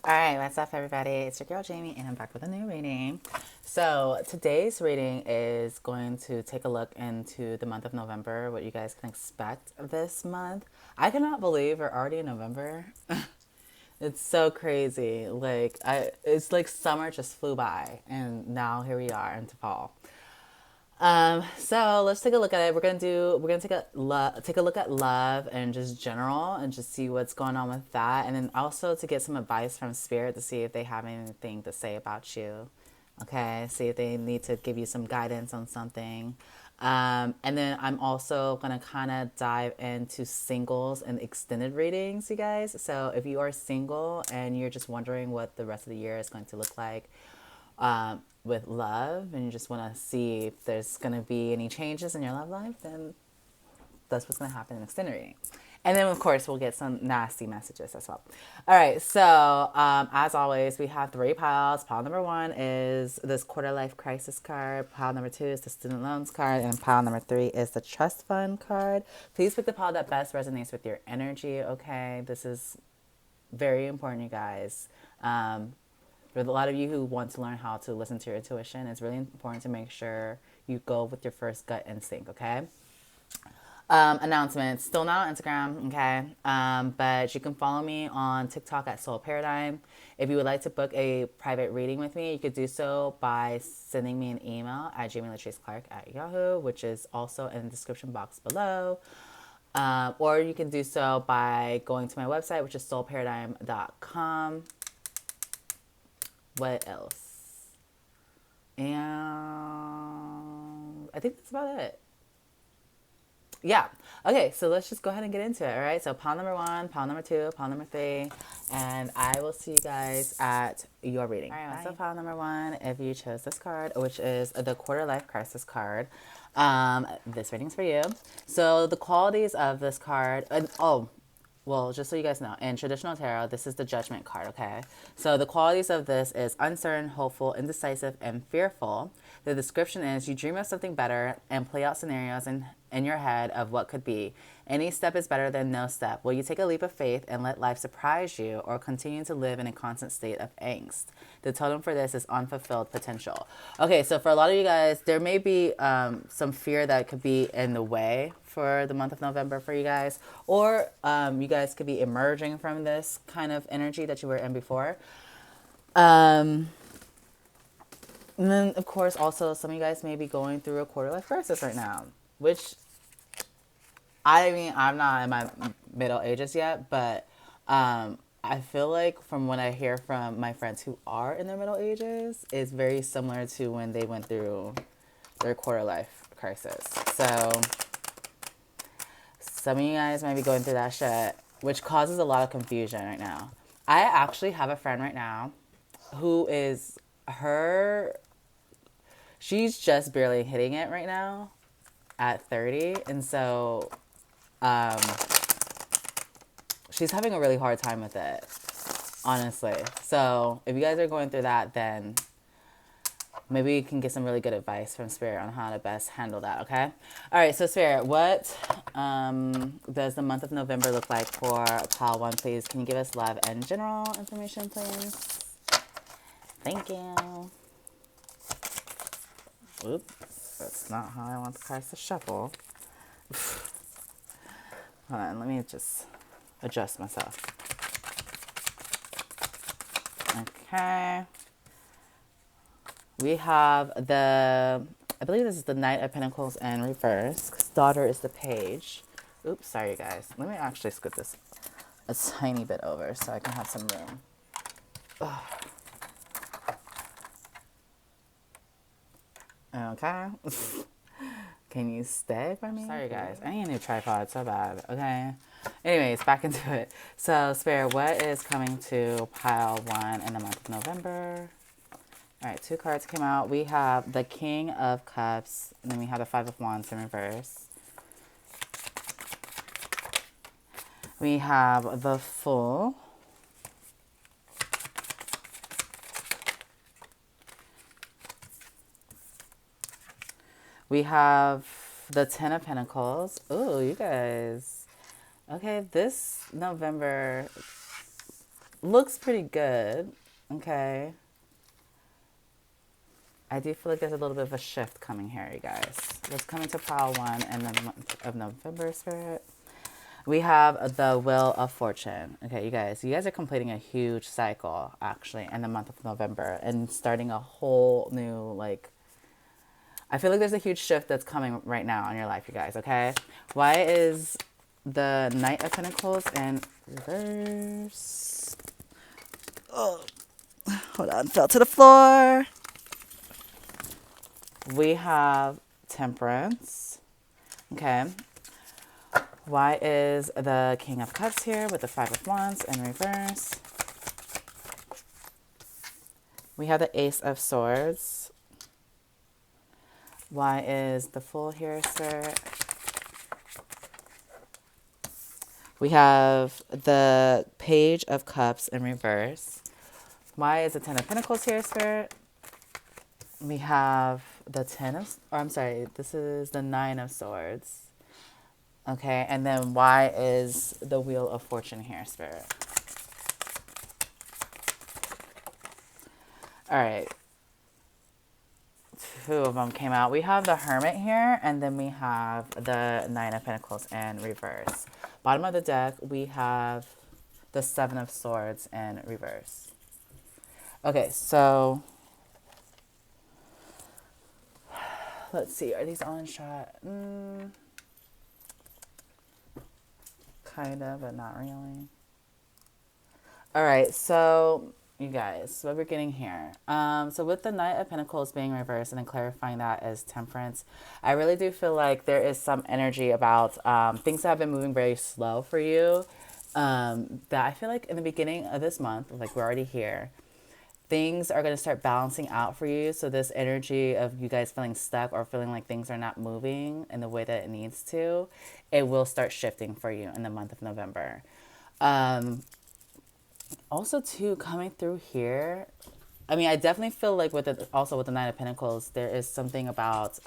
All right, what's up, everybody? It's your girl Jamie, and I'm back with a new reading. So, today's reading is going to take a look into the month of November, what you guys can expect this month. I cannot believe we're already in November. It's so crazy. It's like summer just flew by, and now here we are into fall. So let's take a look at it. We're gonna take a look at love and just general and just see what's going on with that, and then also to get some advice from spirit to see if they have anything to say about you. Okay, see if they need to give you some guidance on something. And then I'm also gonna kind of dive into singles and extended readings, you guys. So if you are single and you're just wondering what the rest of the year is going to look like, with love, and you just want to see if there's going to be any changes in your love life, then that's what's going to happen in extended reading. And then, of course, we'll get some nasty messages as well. All right, so as always, we have three piles. Pile number one is this quarter life crisis card. Pile number two is the student loans card. And pile number three is the trust fund card. Please pick the pile that best resonates with your energy, okay? This is very important, you guys. For a lot of you who want to learn how to listen to your intuition, it's really important to make sure you go with your first gut instinct, okay? Announcements. Still not on Instagram, okay? But you can follow me on TikTok at Soul Paradigm. If you would like to book a private reading with me, you could do so by sending me an email at jamielatraceclark@yahoo, which is also in the description box below. Or you can do so by going to my website, which is soulparadigm.com. What else? And I think that's about it. Yeah. Okay, so let's just go ahead and get into it, all right? So pile number one, pile number two, pile number three, and I will see you guys at your reading. All right, so pile number one, if you chose this card, which is the quarter life crisis card, this reading's for you. So the qualities of this card, well, just so you guys know, in traditional tarot, this is the judgment card, okay? So the qualities of this is uncertain, hopeful, indecisive, and fearful. The description is you dream of something better and play out scenarios in your head of what could be. Any step is better than no step. Will you take a leap of faith and let life surprise you, or continue to live in a constant state of angst? The totem for this is unfulfilled potential. Okay, so for a lot of you guys, there may be some fear that could be in the way for the month of November for you guys, or you guys could be emerging from this kind of energy that you were in before. And then, of course, also some of you guys may be going through a quarter life crisis right now, which, I mean, I'm not in my middle ages yet, but I feel like from what I hear from my friends who are in their middle ages, it's very similar to when they went through their quarter life crisis. So some of you guys might be going through that shit, which causes a lot of confusion right now. I actually have a friend right now who is she's just barely hitting it right now at 30. And so she's having a really hard time with it, honestly. So if you guys are going through that, then maybe you can get some really good advice from Spirit on how to best handle that, okay? All right, so Spirit, what does the month of November look like for pile one, please? Can you give us love and general information, please? Thank you. Oops, that's not how I want the cards to shuffle. Hold on, let me just adjust myself. Okay. We have I believe this is the Knight of Pentacles in reverse, because daughter is the page. Oops, sorry, you guys. Let me actually scoot this a tiny bit over so I can have some room. Ugh. Okay. Can you stay for me? Sorry, guys. I need a new tripod so bad. Okay. Anyways, back into it. So, Spirit, what is coming to pile one in the month of November? All right, two cards came out. We have the King of Cups, and then we have the Five of Wands in reverse. We have the Fool. We have the Ten of Pentacles. Ooh, you guys. Okay, this November, looks pretty good. Okay. I do feel like there's a little bit of a shift coming here, you guys. Let's come into pile 1 and the month of November, Spirit. We have the Wheel of Fortune. Okay, you guys are completing a huge cycle, actually, in the month of November and starting a whole new, like, I feel like there's a huge shift that's coming right now in your life, you guys, okay? Why is the Knight of Pentacles in reverse? Oh, hold on, fell to the floor. We have Temperance, okay? Why is the King of Cups here with the Five of Wands in reverse? We have the Ace of Swords. Why is the Fool here, Spirit? We have the Page of Cups in reverse. Why is the Ten of Pentacles here, Spirit? We have the this is the Nine of Swords. Okay, and then why is the Wheel of Fortune here, Spirit? All right. 2 of them came out. We have the Hermit here, and then we have the Nine of Pentacles in reverse. Bottom of the deck, we have the Seven of Swords in reverse. Okay, so let's see. Are these all in shot? Kind of, but not really. All right, so you guys, what we're getting here. So with the Knight of Pentacles being reversed and then clarifying that as Temperance, I really do feel like there is some energy about things that have been moving very slow for you. That I feel like in the beginning of this month, like we're already here, things are going to start balancing out for you. So this energy of you guys feeling stuck or feeling like things are not moving in the way that it needs to, it will start shifting for you in the month of November. Also, too, coming through here, I mean, I definitely feel like with the Nine of Pentacles, there is something about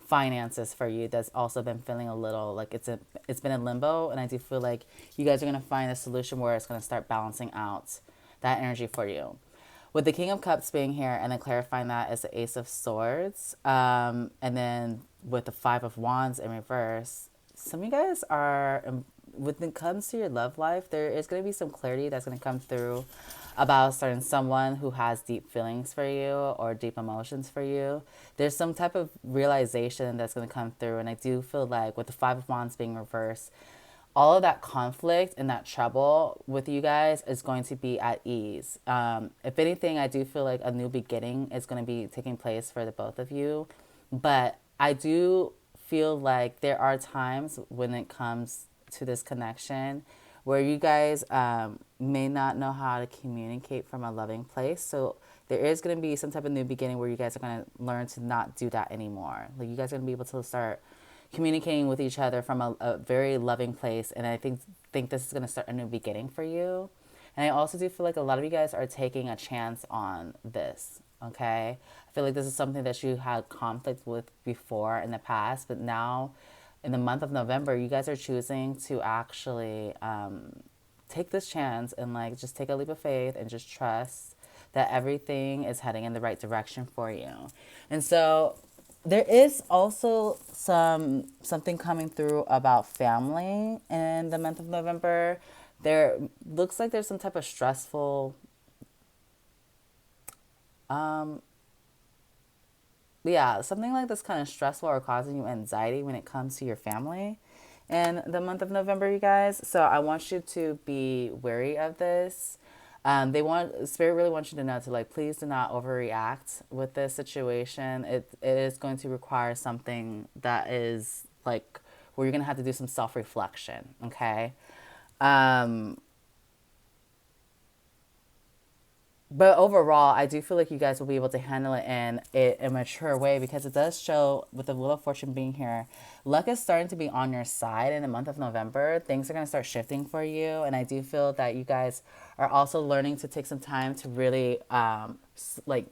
finances for you that's also been feeling a little like it's been in limbo, and I do feel like you guys are going to find a solution where it's going to start balancing out that energy for you. With the King of Cups being here and then clarifying that as the Ace of Swords, and then with the Five of Wands in reverse, some of you guys are, when it comes to your love life, there is going to be some clarity that's going to come through about a certain someone who has deep feelings for you or deep emotions for you. There's some type of realization that's going to come through, and I do feel like with the Five of Wands being reversed, all of that conflict and that trouble with you guys is going to be at ease. If anything, I do feel like a new beginning is going to be taking place for the both of you. But I do feel like there are times when it comes to this connection where you guys may not know how to communicate from a loving place. So there is going to be some type of new beginning where you guys are going to learn to not do that anymore. Like you guys are going to be able to start communicating with each other from a very loving place, and I think this is going to start a new beginning for you. And I also do feel like a lot of you guys are taking a chance on this, okay? I feel like this is something that you had conflict with before in the past, but now in the month of November, you guys are choosing to actually take this chance and like just take a leap of faith and just trust that everything is heading in the right direction for you. And so there is also something coming through about family in the month of November. There looks like there's some type of stressful, something like this kind of stressful or causing you anxiety when it comes to your family in the month of November, you guys. So I want you to be wary of this. Spirit really wants you to know to like, please do not overreact with this situation. It is going to require something that is like where you're going to have to do some self-reflection. Okay. But overall, I do feel like you guys will be able to handle it in a mature way, because it does show with the Wheel of Fortune being here, luck is starting to be on your side in the month of November. Things are going to start shifting for you. And I do feel that you guys are also learning to take some time to really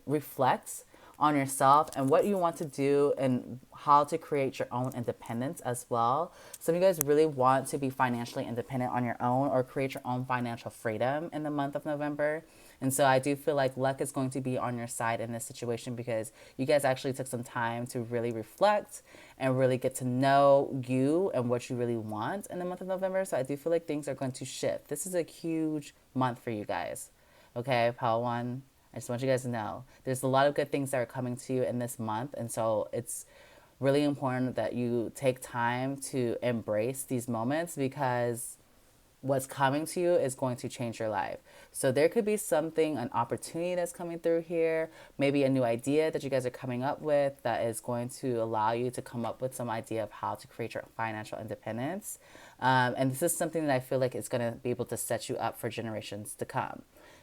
reflect on yourself and what you want to do and how to create your own independence as well. Some of you guys really want to be financially independent on your own or create your own financial freedom in the month of November. And so I do feel like luck is going to be on your side in this situation because you guys actually took some time to really reflect and really get to know you and what you really want in the month of November. So I do feel like things are going to shift. This is a huge month for you guys. Okay, Palo One, I just want you guys to know there's a lot of good things that are coming to you in this month. And so it's really important that you take time to embrace these moments because what's coming to you is going to change your life. So there could be something, an opportunity that's coming through here, maybe a new idea that you guys are coming up with that is going to allow you to come up with some idea of how to create your financial independence. And this is something that I feel like is going to be able to set you up for generations to come.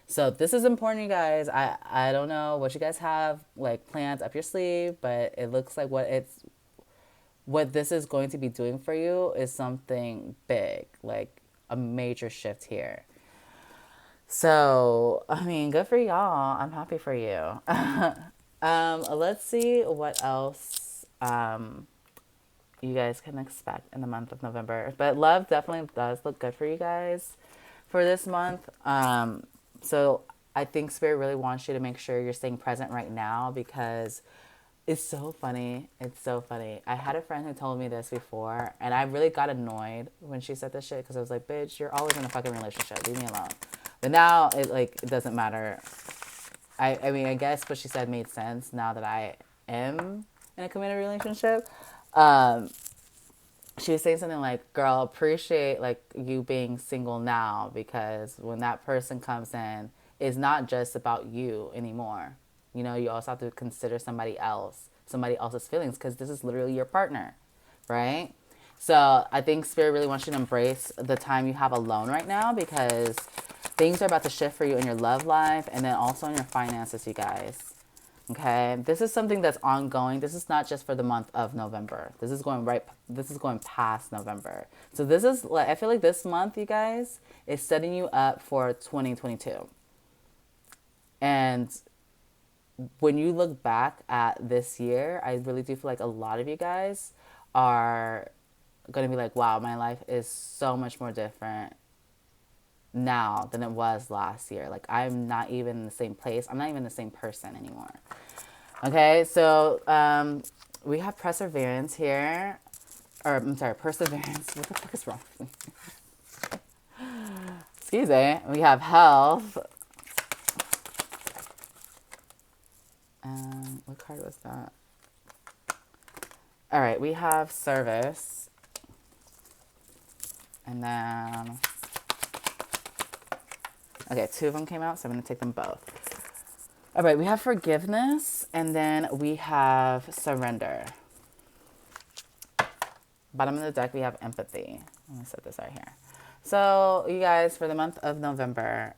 So this is important, you guys. I don't know what you guys have like plans up your sleeve, but it looks like what this is going to be doing for you is something big, like a major shift here. So, I mean, good for y'all. I'm happy for you. Let's see what else you guys can expect in the month of November. But love definitely does look good for you guys for this month. So I think Spirit really wants you to make sure you're staying present right now because it's so funny. It's so funny. I had a friend who told me this before, and I really got annoyed when she said this shit because I was like, bitch, you're always in a fucking relationship. Leave me alone. But now it doesn't matter. I mean, I guess what she said made sense now that I am in a committed relationship. She was saying something like, girl, appreciate like you being single now because when that person comes in, it's not just about you anymore. You know, you also have to consider somebody else's feelings because this is literally your partner, right? So I think Spirit really wants you to embrace the time you have alone right now because things are about to shift for you in your love life and then also in your finances, you guys. Okay, this is something that's ongoing. This is not just for the month of November. This is going past November. So this is like, I feel like this month, you guys, is setting you up for 2022. And when you look back at this year, I really do feel like a lot of you guys are going to be like, wow, my life is so much more different now than it was last year. Like, I'm not even in the same place. I'm not even the same person anymore. Okay, so we have perseverance here. Or, I'm sorry, perseverance. What the fuck is wrong with me? Excuse me. We have health. What card was that? All right, we have service. And then, okay, two of them came out, so I'm going to take them both. All right, we have forgiveness, and then we have surrender. Bottom of the deck, we have empathy. Let me set this right here. So, you guys, for the month of November,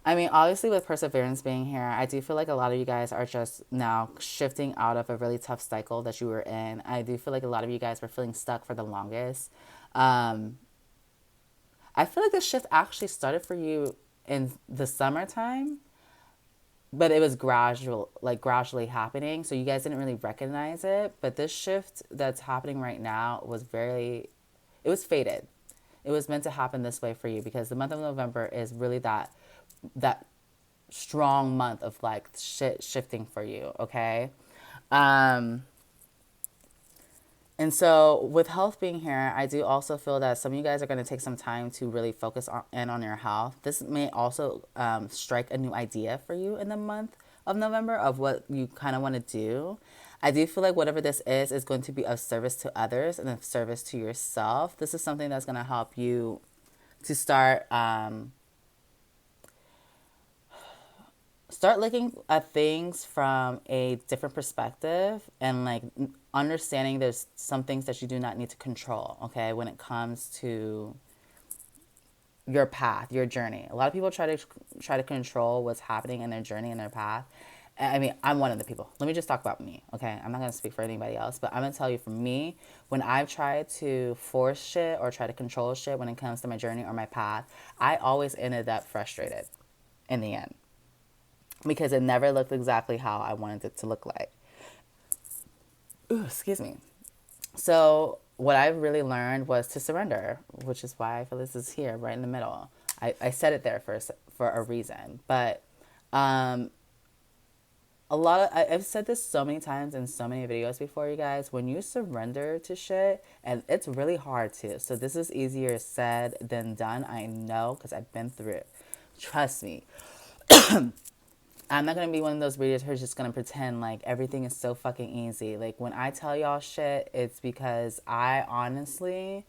I mean, obviously with perseverance being here, I do feel like a lot of you guys are just now shifting out of a really tough cycle that you were in. I do feel like a lot of you guys were feeling stuck for the longest. I feel like this shift actually started for you in the summertime, but it was gradually happening. So you guys didn't really recognize it. But this shift that's happening right now it was fated. It was meant to happen this way for you because the month of November is really that strong month of like shit shifting for you, okay? And so with health being here, I do also feel that some of you guys are going to take some time to really focus on your health. This may also strike a new idea for you in the month of November of what you kind of want to do. I do feel like whatever this is going to be of service to others and of service to yourself. This is something that's going to help you to start looking at things from a different perspective and like understanding there's some things that you do not need to control, okay, when it comes to your path, your journey. A lot of people try to control what's happening in their journey and their path. I mean, I'm one of the people. Let me just talk about me, okay? I'm not going to speak for anybody else, but I'm going to tell you for me, when I've tried to force shit or try to control shit when it comes to my journey or my path, I always ended up frustrated. in the end, because it never looked exactly how I wanted it to look like. Ooh, excuse me. So what I really learned was to surrender, which is why I feel this is here, right in the middle. I said it there for a reason. But um, I've said this so many times in so many videos before, you guys. When you surrender to shit, and it's really hard too. So this is easier said than done. I know, because I've been through it. Trust me. I'm not gonna be one of those readers who's just gonna pretend like everything is so fucking easy. Like when I tell y'all shit, it's because I honestly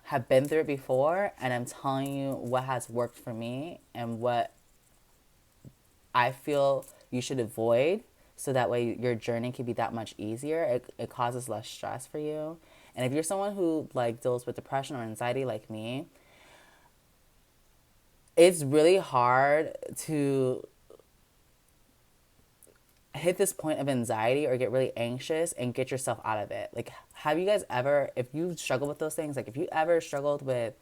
have been through it before, and I'm telling you what has worked for me and what I feel you should avoid, so that way your journey can be that much easier. It causes less stress for you. And if you're someone who like deals with depression or anxiety like me, it's really hard to hit this point of anxiety or get really anxious and get yourself out of it. Like, have you guys ever, if you struggle with those things, like if you ever struggled with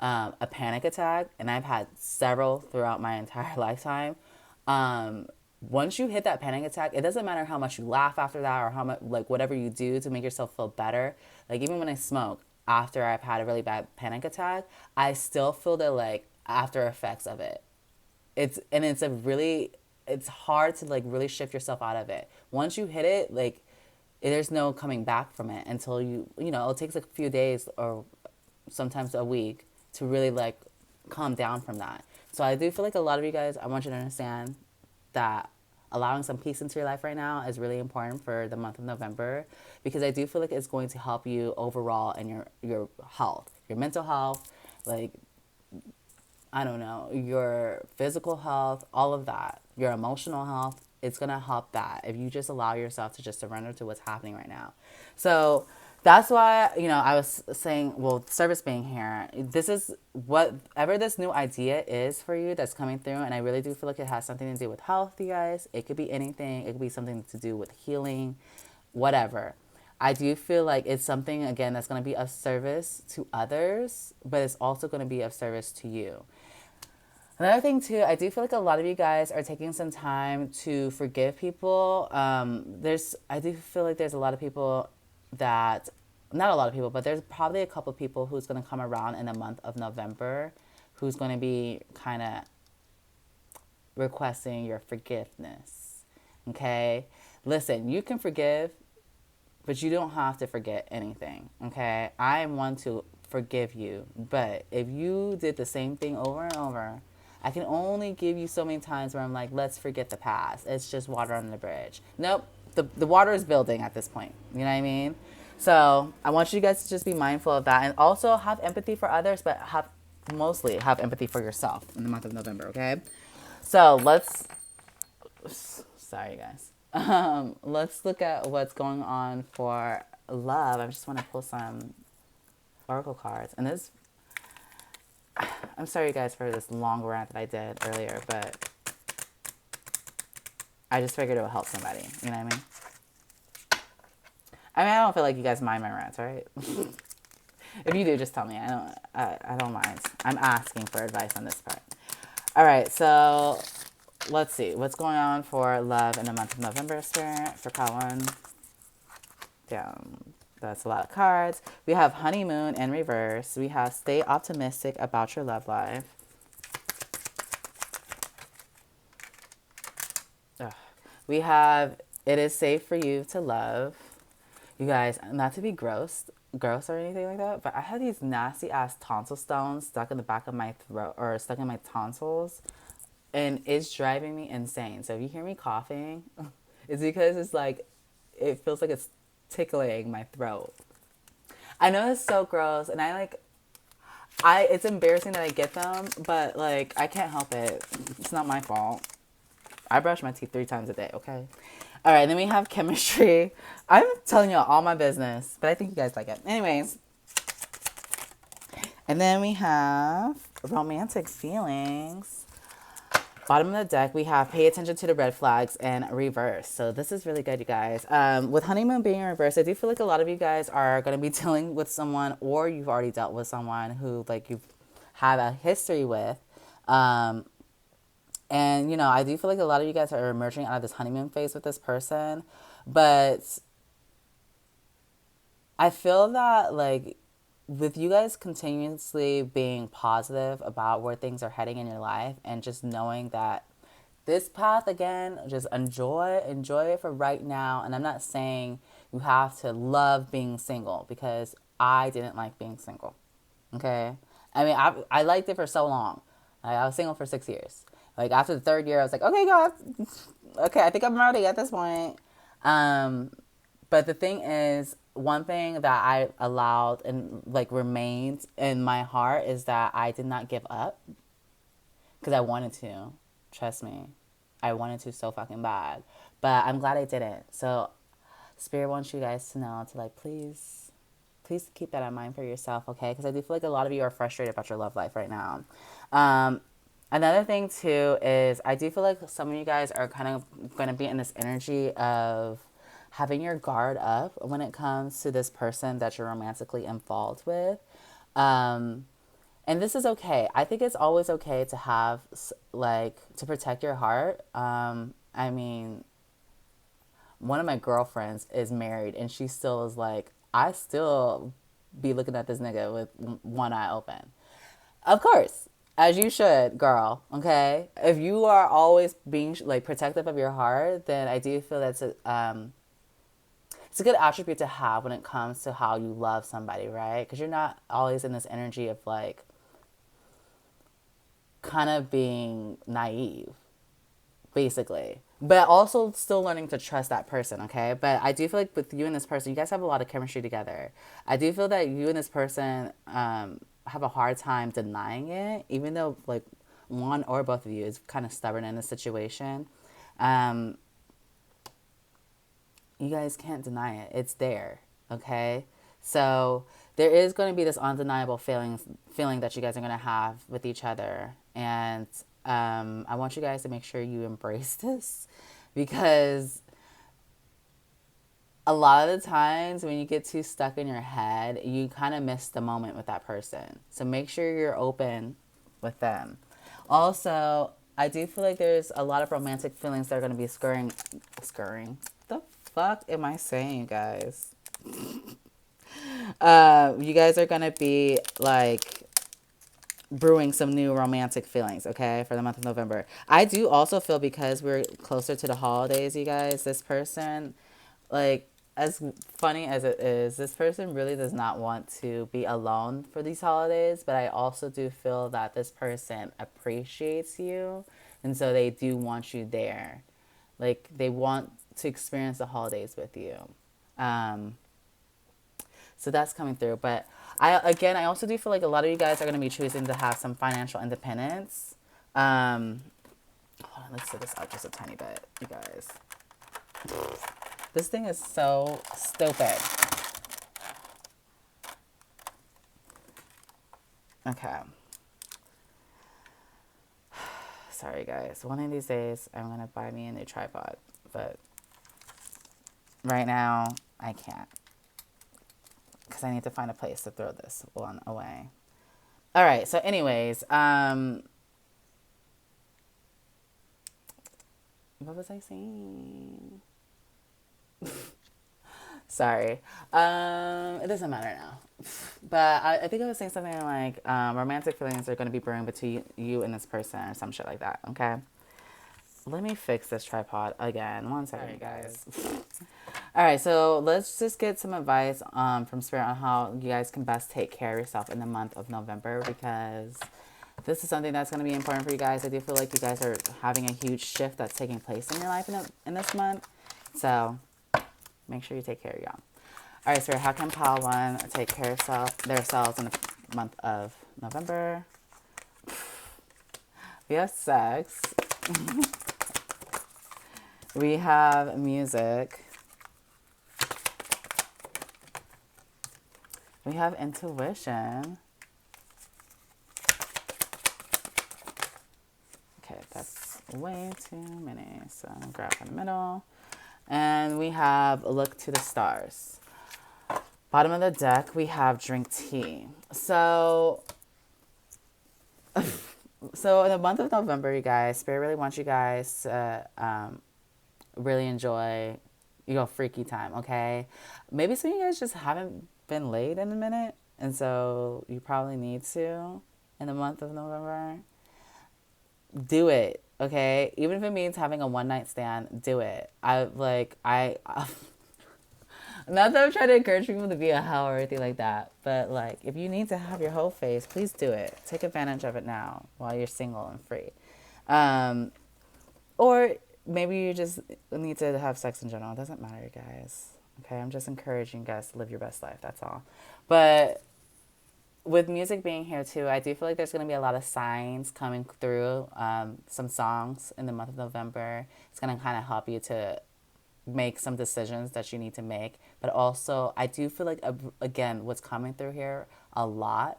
a panic attack, and I've had several throughout my entire lifetime, once you hit that panic attack, it doesn't matter how much you laugh after that or how much, like whatever you do to make yourself feel better. Like even when I smoke, after I've had a really bad panic attack, I still feel the like after effects of it. It's hard to like really shift yourself out of it. Once you hit it, like there's no coming back from it until it takes a few days or sometimes a week to really like calm down from that. So I do feel like a lot of you guys, I want you to understand that allowing some peace into your life right now is really important for the month of November, because I do feel like it's going to help you overall in your health, your mental health, like I don't know, your physical health, all of that, your emotional health. It's going to help that if you just allow yourself to just surrender to what's happening right now. So that's why, I was saying, well, service being here, this is whatever this new idea is for you that's coming through. And I really do feel like it has something to do with health, you guys. It could be anything. It could be something to do with healing, whatever. I do feel like it's something, again, that's going to be of service to others, but it's also going to be of service to you. Another thing too, I do feel like a lot of you guys are taking some time to forgive people. I do feel like there's a lot of people that, not a lot of people, but there's probably a couple people who's going to come around in the month of November who's going to be kind of requesting your forgiveness. Okay? Listen, you can forgive, but you don't have to forget anything. Okay? I am one to forgive you, but if you did the same thing over and over, I can only give you so many times where I'm like, let's forget the past. It's just water under the bridge. Nope. The water is building at this point. You know what I mean? So I want you guys to just be mindful of that, and also have empathy for others, but mostly have empathy for yourself in the month of November, okay? So sorry guys. Let's look at what's going on for love. I just want to pull some oracle cards. And I'm sorry, guys, for this long rant that I did earlier, but I just figured it would help somebody. You know what I mean? I don't feel like you guys mind my rants, right? If you do, just tell me. I don't mind. I'm asking for advice on this part. All right, so let's see. What's going on for love in the month of November, Spirit, for Palo? Down. That's a lot of cards. We have honeymoon in reverse. We have stay optimistic about your love life. Ugh. We have it is safe for you to love. You guys, not to be gross or anything like that, but I have these nasty ass tonsil stones stuck in the back of my throat, or stuck in my tonsils, and it's driving me insane. So if you hear me coughing, it's because it's like, it feels like it's tickling my throat. I know it's so gross, and it's embarrassing that I get them, but like I can't help it. It's not my fault. I brush my teeth 3 times a day, okay? All right, then we have chemistry. I'm telling you all my business, but I think you guys like it. Anyways. And then we have romantic feelings. Bottom of the deck, we have pay attention to the red flags and reverse. So this is really good, you guys. With honeymoon being in reverse, I do feel like a lot of you guys are going to be dealing with someone, or you've already dealt with someone who like you've had a history with. And, you know, I do feel like a lot of you guys are emerging out of this honeymoon phase with this person. But I feel that, like, with you guys continuously being positive about where things are heading in your life and just knowing that this path, again, just enjoy it for right now. And I'm not saying you have to love being single, because I didn't like being single. Okay? I mean, I liked it for so long. I was single for 6 years. Like, after the third year, I was like, okay, God, okay, I think I'm ready at this point. Um, but the thing is, one thing that I allowed and, like, remained in my heart is that I did not give up, because I wanted to. Trust me. I wanted to so fucking bad. But I'm glad I didn't. So Spirit wants you guys to know to, like, please keep that in mind for yourself, okay? Because I do feel like a lot of you are frustrated about your love life right now. Another thing, too, is I do feel like some of you guys are kind of going to be in this energy of having your guard up when it comes to this person that you're romantically involved with. And this is okay. I think it's always okay to have, like, to protect your heart. I mean, one of my girlfriends is married, and she still is like, I still be looking at this nigga with one eye open. Of course, as you should, girl. Okay, if you are always being, like, protective of your heart, then I do feel that's it's a good attribute to have when it comes to how you love somebody, right? Because you're not always in this energy of, like, kind of being naive, basically, but also still learning to trust that person, okay? But I do feel like with you and this person, you guys have a lot of chemistry together. I do feel that you and this person have a hard time denying it, even though, like, one or both of you is kind of stubborn in this situation. You guys can't deny it. It's there, okay? So there is going to be this undeniable feeling that you guys are going to have with each other. And I want you guys to make sure you embrace this, because a lot of the times when you get too stuck in your head, you kind of miss the moment with that person. So make sure you're open with them. Also, I do feel like there's a lot of romantic feelings that are going to be scurrying. The fuck am I saying, guys? You guys are going to be, like, brewing some new romantic feelings, okay, for the month of November. I do also feel, because we're closer to the holidays, you guys, this person, like, as funny as it is, this person really does not want to be alone for these holidays, but I also do feel that this person appreciates you, and so they do want you there. Like, they want to experience the holidays with you. So that's coming through. But I also do feel like a lot of you guys are going to be choosing to have some financial independence. Hold on, let's set this up just a tiny bit, you guys. This thing is so stupid. Okay. Sorry, guys. One of these days, I'm going to buy me a new tripod. But right now, I can't, because I need to find a place to throw this one away. All right. So anyways, what was I saying? Sorry. It doesn't matter now. But I think I was saying something like romantic feelings are going to be brewing between you and this person or some shit like that. Okay. Let me fix this tripod again. One second, right, guys. All right, so let's just get some advice from Spirit on how you guys can best take care of yourself in the month of November, because this is something that's going to be important for you guys. I do feel like you guys are having a huge shift that's taking place in your life in this month. So make sure you take care of y'all. All right, Spirit, how can Palo One take care of themselves in the month of November? We have sex. We have music. We have intuition. Okay, that's way too many. So I'm gonna grab from the middle. And we have look to the stars. Bottom of the deck, we have drink tea. So So in the month of November, you guys, Spirit really wants you guys to really enjoy your freaky time, okay? Maybe some of you guys just haven't been laid in a minute, and so you probably need to in the month of November. Do it, okay? Even if it means having a one night stand, do it. Not that I'm trying to encourage people to be a hoe or anything like that, but like if you need to have your whole face, please do it. Take advantage of it now while you're single and free. Or maybe you just need to have sex in general. It doesn't matter, guys. Okay, I'm just encouraging you guys to live your best life. That's all. But with music being here too, I do feel like there's going to be a lot of signs coming through. Some songs in the month of November. It's going to kind of help you to make some decisions that you need to make. But also, I do feel like, again, what's coming through here a lot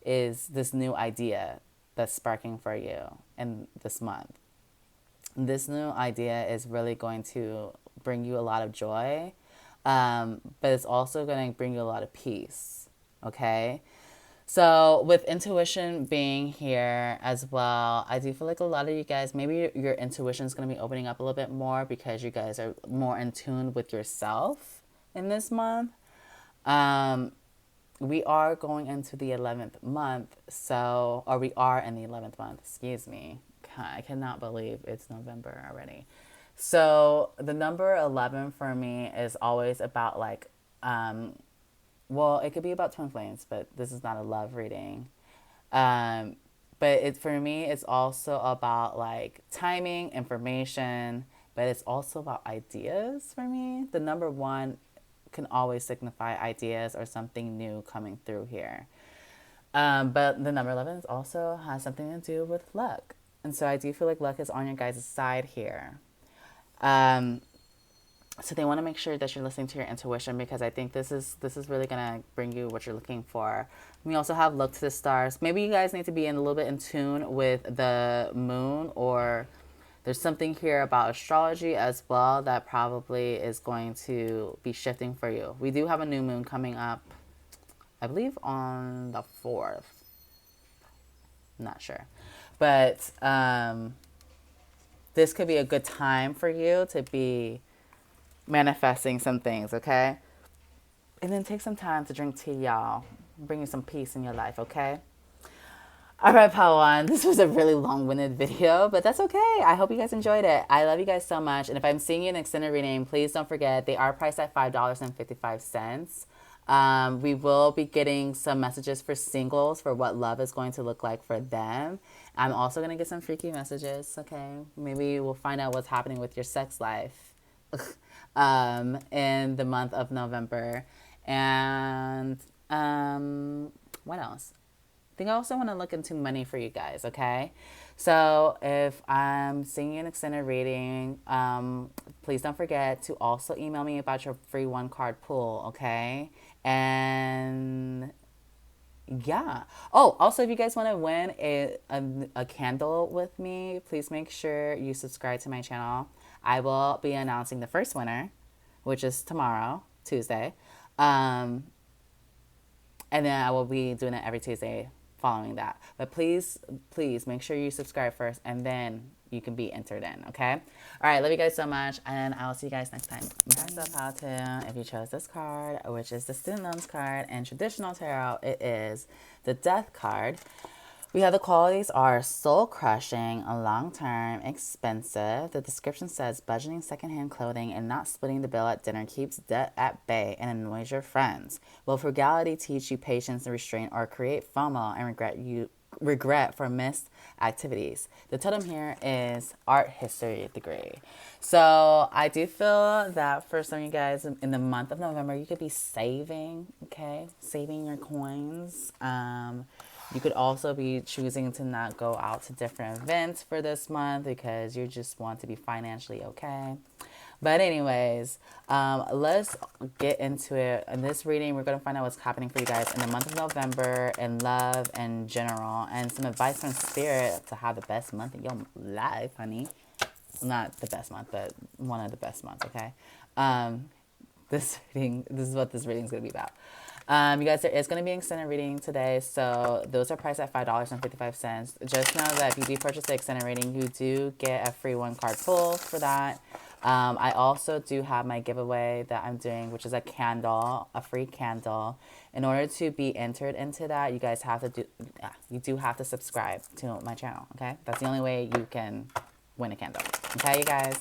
is this new idea that's sparking for you in this month. This new idea is really going to bring you a lot of joy, but it's also going to bring you a lot of peace, okay? So with intuition being here as well, I do feel like a lot of you guys, maybe your intuition is going to be opening up a little bit more because you guys are more in tune with yourself in this month. We are going into the 11th month, or we are in the 11th month, excuse me. I cannot believe it's November already. So the number 11 for me is always about like, well, it could be about twin flames, but this is not a love reading. But for me, it's also about like timing, information, but it's also about ideas for me. The number 1 can always signify ideas or something new coming through here. But the number 11 also has something to do with luck. And so I do feel like luck is on your guys' side here. So they want to make sure that you're listening to your intuition because I think this is really going to bring you what you're looking for. We also have look to the stars. Maybe you guys need to be a little bit in tune with the moon, or there's something here about astrology as well that probably is going to be shifting for you. We do have a new moon coming up, I believe on the 4th. I'm not sure. But this could be a good time for you to be manifesting some things, okay? And then take some time to drink tea, y'all. Bring you some peace in your life, okay? All right, Palo. This was a really long-winded video, but that's okay. I hope you guys enjoyed it. I love you guys so much. And if I'm seeing you in an extended reading, please don't forget they are priced at $5.55. We will be getting some messages for singles for what love is going to look like for them. I'm also going to get some freaky messages, okay? Maybe we'll find out what's happening with your sex life in the month of November. And what else? I think I also want to look into money for you guys, okay? So if I'm seeing an extended reading, please don't forget to also email me about your free 1-card pool, okay? And yeah. Oh, also, if you guys want to win a candle with me, please make sure you subscribe to my channel. I will be announcing the first winner, which is tomorrow, Tuesday. And then I will be doing it every Tuesday following that. But please make sure you subscribe first, and then you can be entered in, okay? All right, love you guys so much, and I'll see you guys next time. That's how to, if you chose this card, which is the Student Loans card, and traditional tarot, it is the Death card. We have the qualities are soul-crushing, long-term, expensive. The description says budgeting secondhand clothing and not splitting the bill at dinner keeps debt at bay and annoys your friends. Will frugality teach you patience and restraint, or create FOMO and regret for missed activities? The totem here is art history degree. So I do feel that for some of you guys in the month of November, you could be saving, okay? Saving your coins. You could also be choosing to not go out to different events for this month because you just want to be financially okay. But anyways, let's get into it. In this reading, we're going to find out what's happening for you guys in the month of November in love and general, and some advice from Spirit to have the best month in your life, honey. Not the best month, but one of the best months, okay? This is what this reading is going to be about. You guys, there is going to be an extended reading today, so those are priced at $5.55. Just know that if you do purchase the extended reading, you do get a free one card pull for that. I also do have my giveaway that I'm doing, which is a candle, a free candle. In order to be entered into that, you guys have to you do have to subscribe to my channel, okay? That's the only way you can win a candle, okay, you guys?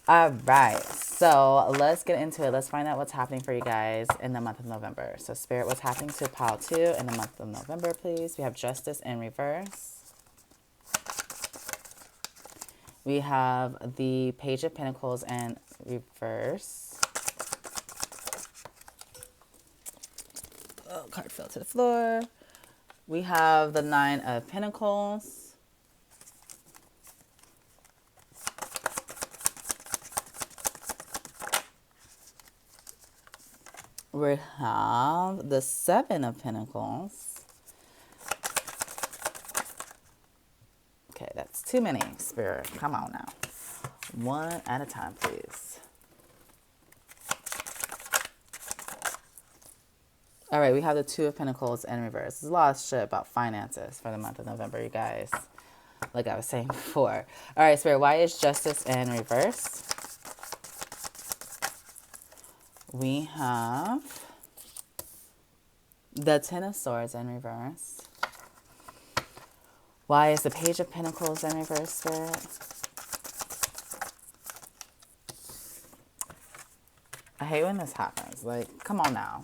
All right, so let's get into it. Let's find out what's happening for you guys in the month of November. So Spirit, what's happening to Palo 2 in the month of November, please? We have Justice in reverse. We have the Page of Pentacles in reverse. Oh, card fell to the floor. We have the Nine of Pentacles. We have the Seven of Pentacles. Okay, that's too many, Spirit. Come on now. One at a time, please. All right, we have the Two of Pentacles in reverse. There's a lot of shit about finances for the month of November, you guys. Like I was saying before. All right, Spirit, why is Justice in reverse? We have the Ten of Swords in reverse. Why is the Page of Pentacles in reverse, Spirit? I hate when this happens. Like, come on now.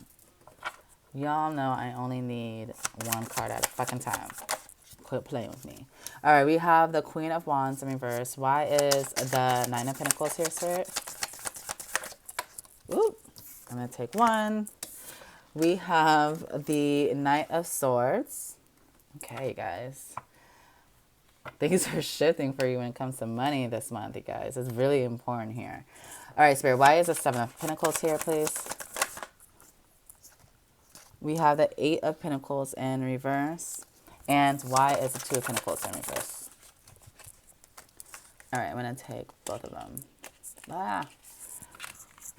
Y'all know I only need one card at a fucking time. Quit playing with me. All right, we have the Queen of Wands in reverse. Why is the Nine of Pentacles here, Spirit? Ooh, I'm going to take one. We have the Knight of Swords. Okay, you guys. Things are shifting for you when it comes to money this month, you guys. It's really important here. All right, Spirit, why is the Seven of Pentacles here, please? We have the Eight of Pentacles in reverse. And why is the Two of Pentacles in reverse? All right, I'm going to take both of them.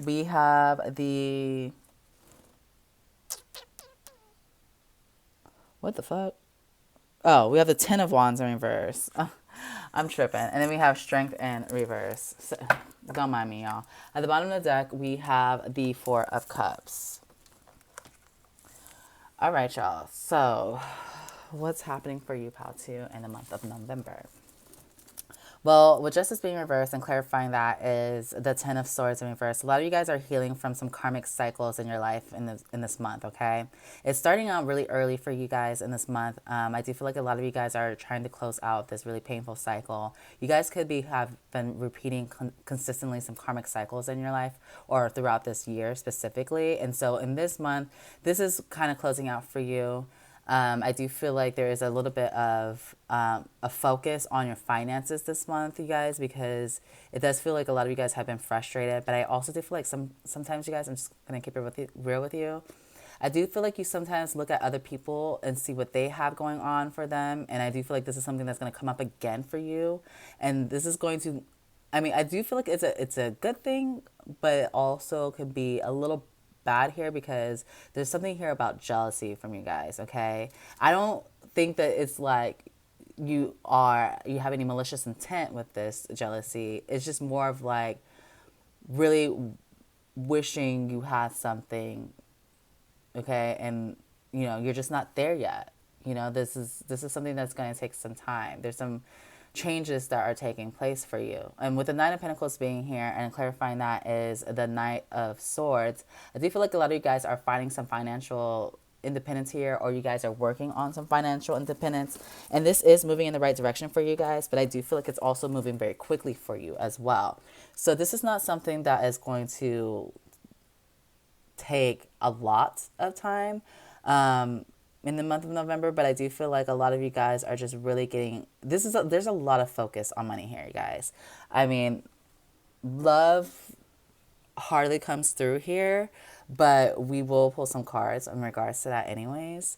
We have the... What the fuck? Oh, we have the Ten of Wands in reverse. I'm tripping. And then we have Strength in reverse. So, don't mind me, y'all. At the bottom of the deck, we have the Four of Cups. All right, y'all. So, what's happening for you, Palo 2, in the month of November? Well, with Justice being reversed and clarifying that is the Ten of Swords in reverse. A lot of you guys are healing from some karmic cycles in your life in this month, okay? It's starting out really early for you guys in this month. I do feel like a lot of you guys are trying to close out this really painful cycle. You guys could have been repeating consistently some karmic cycles in your life or throughout this year specifically. And so in this month, this is kind of closing out for you. I do feel like there is a little bit of a focus on your finances this month, you guys, because it does feel like a lot of you guys have been frustrated. But I also do feel like sometimes you guys, I'm just going to keep it real with you. I do feel like you sometimes look at other people and see what they have going on for them. And I do feel like this is something that's going to come up again for you. And this is going to, I mean, I do feel like it's a good thing, but it also could be a little bad here because there's something here about jealousy from you guys, okay? I don't think that it's like you have any malicious intent with this jealousy. It's just more of like really wishing you had something, okay? And you know, you're just not there yet. You know, this is something that's going to take some time. There's some changes that are taking place for you. And with the Nine of Pentacles being here and clarifying that is the Knight of Swords, I do feel like a lot of you guys are finding some financial independence here, or you guys are working on some financial independence. And this is moving in the right direction for you guys, but I do feel like it's also moving very quickly for you as well. So this is not something that is going to take a lot of time. In the month of November, but I do feel like a lot of you guys are just really getting, there's a lot of focus on money here, you guys. I mean, love hardly comes through here, but we will pull some cards in regards to that anyways.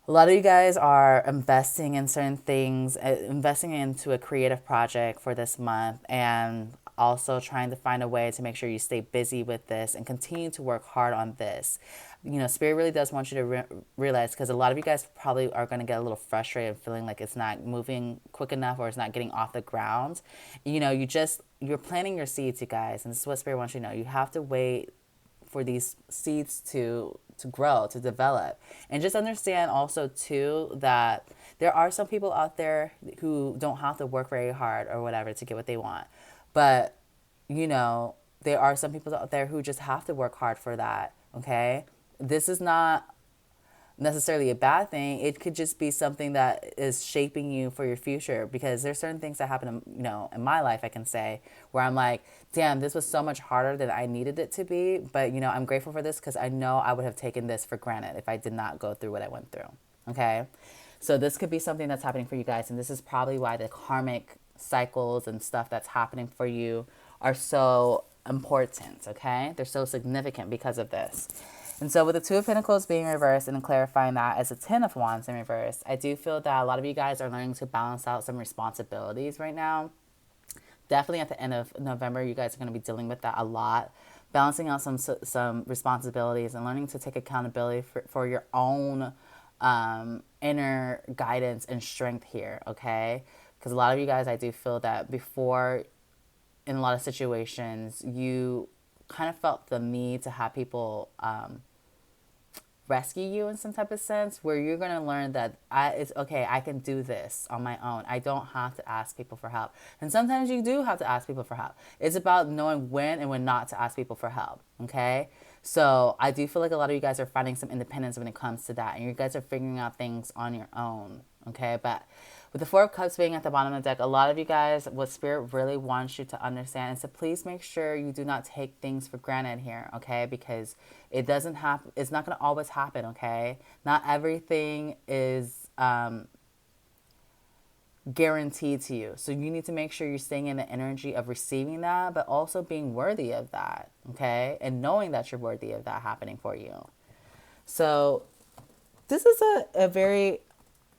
A lot of you guys are investing in certain things, investing into a creative project for this month. And also trying to find a way to make sure you stay busy with this and continue to work hard on this. You know, Spirit really does want you to realize, because a lot of you guys probably are going to get a little frustrated feeling like it's not moving quick enough or it's not getting off the ground. You know, you're planting your seeds, you guys. And this is what Spirit wants you to know. You have to wait for these seeds to grow, to develop. And just understand also too that there are some people out there who don't have to work very hard or whatever to get what they want. But, you know, there are some people out there who just have to work hard for that, okay? This is not necessarily a bad thing. It could just be something that is shaping you for your future, because there's certain things that happen, you know, in my life, I can say, where I'm like, damn, this was so much harder than I needed it to be. But, you know, I'm grateful for this because I know I would have taken this for granted if I did not go through what I went through. Okay. So this could be something that's happening for you guys. And this is probably why the karmic cycles and stuff that's happening for you are so important. Okay. They're so significant because of this. And so with the Two of Pentacles being reversed and clarifying that as a Ten of Wands in reverse, I do feel that a lot of you guys are learning to balance out some responsibilities right now. Definitely at the end of November, you guys are going to be dealing with that a lot. Balancing out some responsibilities and learning to take accountability for your own inner guidance and strength here, okay? Because a lot of you guys, I do feel that before, in a lot of situations, you kind of felt the need to have people rescue you in some type of sense, where you're going to learn that it's okay, I can do this on my own. I don't have to ask people for help. And sometimes you do have to ask people for help. It's about knowing when and when not to ask people for help, okay? So I do feel like a lot of you guys are finding some independence when it comes to that, and you guys are figuring out things on your own, okay? But with the Four of Cups being at the bottom of the deck, a lot of you guys, what Spirit really wants you to understand is to please make sure you do not take things for granted here, okay? Because it doesn't happen. It's not going to always happen, okay? Not everything is guaranteed to you. So you need to make sure you're staying in the energy of receiving that, but also being worthy of that, okay? And knowing that you're worthy of that happening for you. So this is a very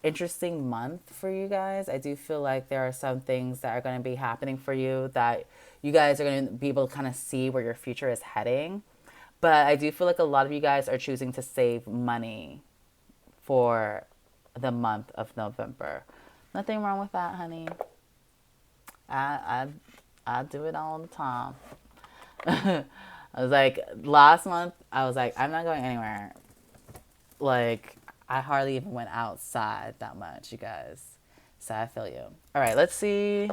interesting month for you guys. I do feel like there are some things that are going to be happening for you that you guys are going to be able to kind of see where your future is heading. But I do feel like a lot of you guys are choosing to save money for the month of November. Nothing wrong with that, honey. I do it all the time. I was like, last month, I was like, I'm not going anywhere. Like, I hardly even went outside that much, you guys. So I feel you. All right, let's see.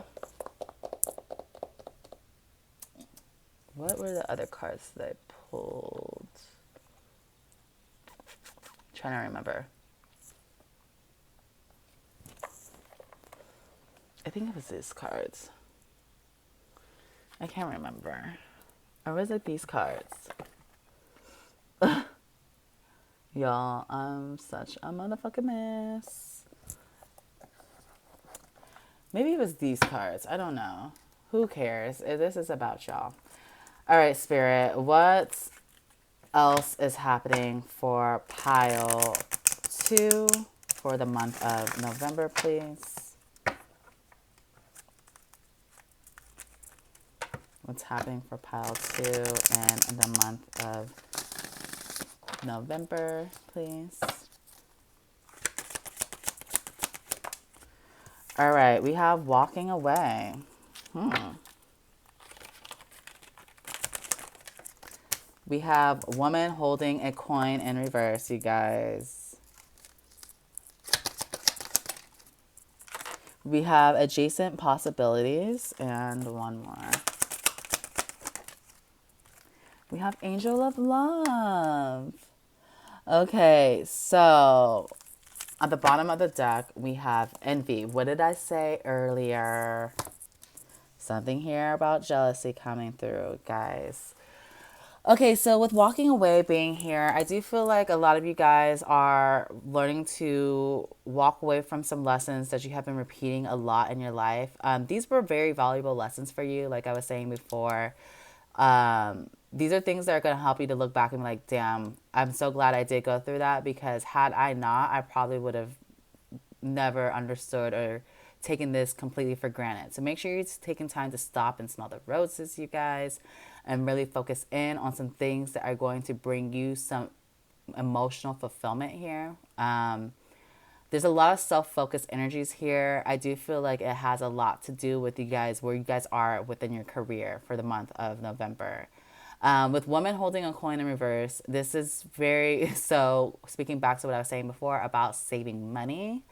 What were the other cards that I pulled? I'm trying to remember. I think it was these cards. I can't remember. Or was it these cards? Y'all, I'm such a motherfucking mess. Maybe it was these cards. I don't know. Who cares? This is about y'all. All right, Spirit. What else is happening for pile 2 for the month of November, please? What's happening for pile 2 in the month of November, please? All right, we have walking away. We have woman holding a coin in reverse, you guys. We have adjacent possibilities and one more. We have angel of love. Okay, so at the bottom of the deck, we have envy. What did I say earlier? Something here about jealousy coming through, guys. Okay, so with walking away being here, I do feel like a lot of you guys are learning to walk away from some lessons that you have been repeating a lot in your life. These were very valuable lessons for you, like I was saying before. These are things that are going to help you to look back and be like, damn, I'm so glad I did go through that, because had I not, I probably would have never understood or taking this completely for granted. So make sure you're taking time to stop and smell the roses, you guys, and really focus in on some things that are going to bring you some emotional fulfillment here. There's a lot of self-focused energies here. I do feel like it has a lot to do with you guys, where you guys are within your career for the month of November. With woman holding a coin in reverse, this is very, so speaking back to what I was saying before about saving money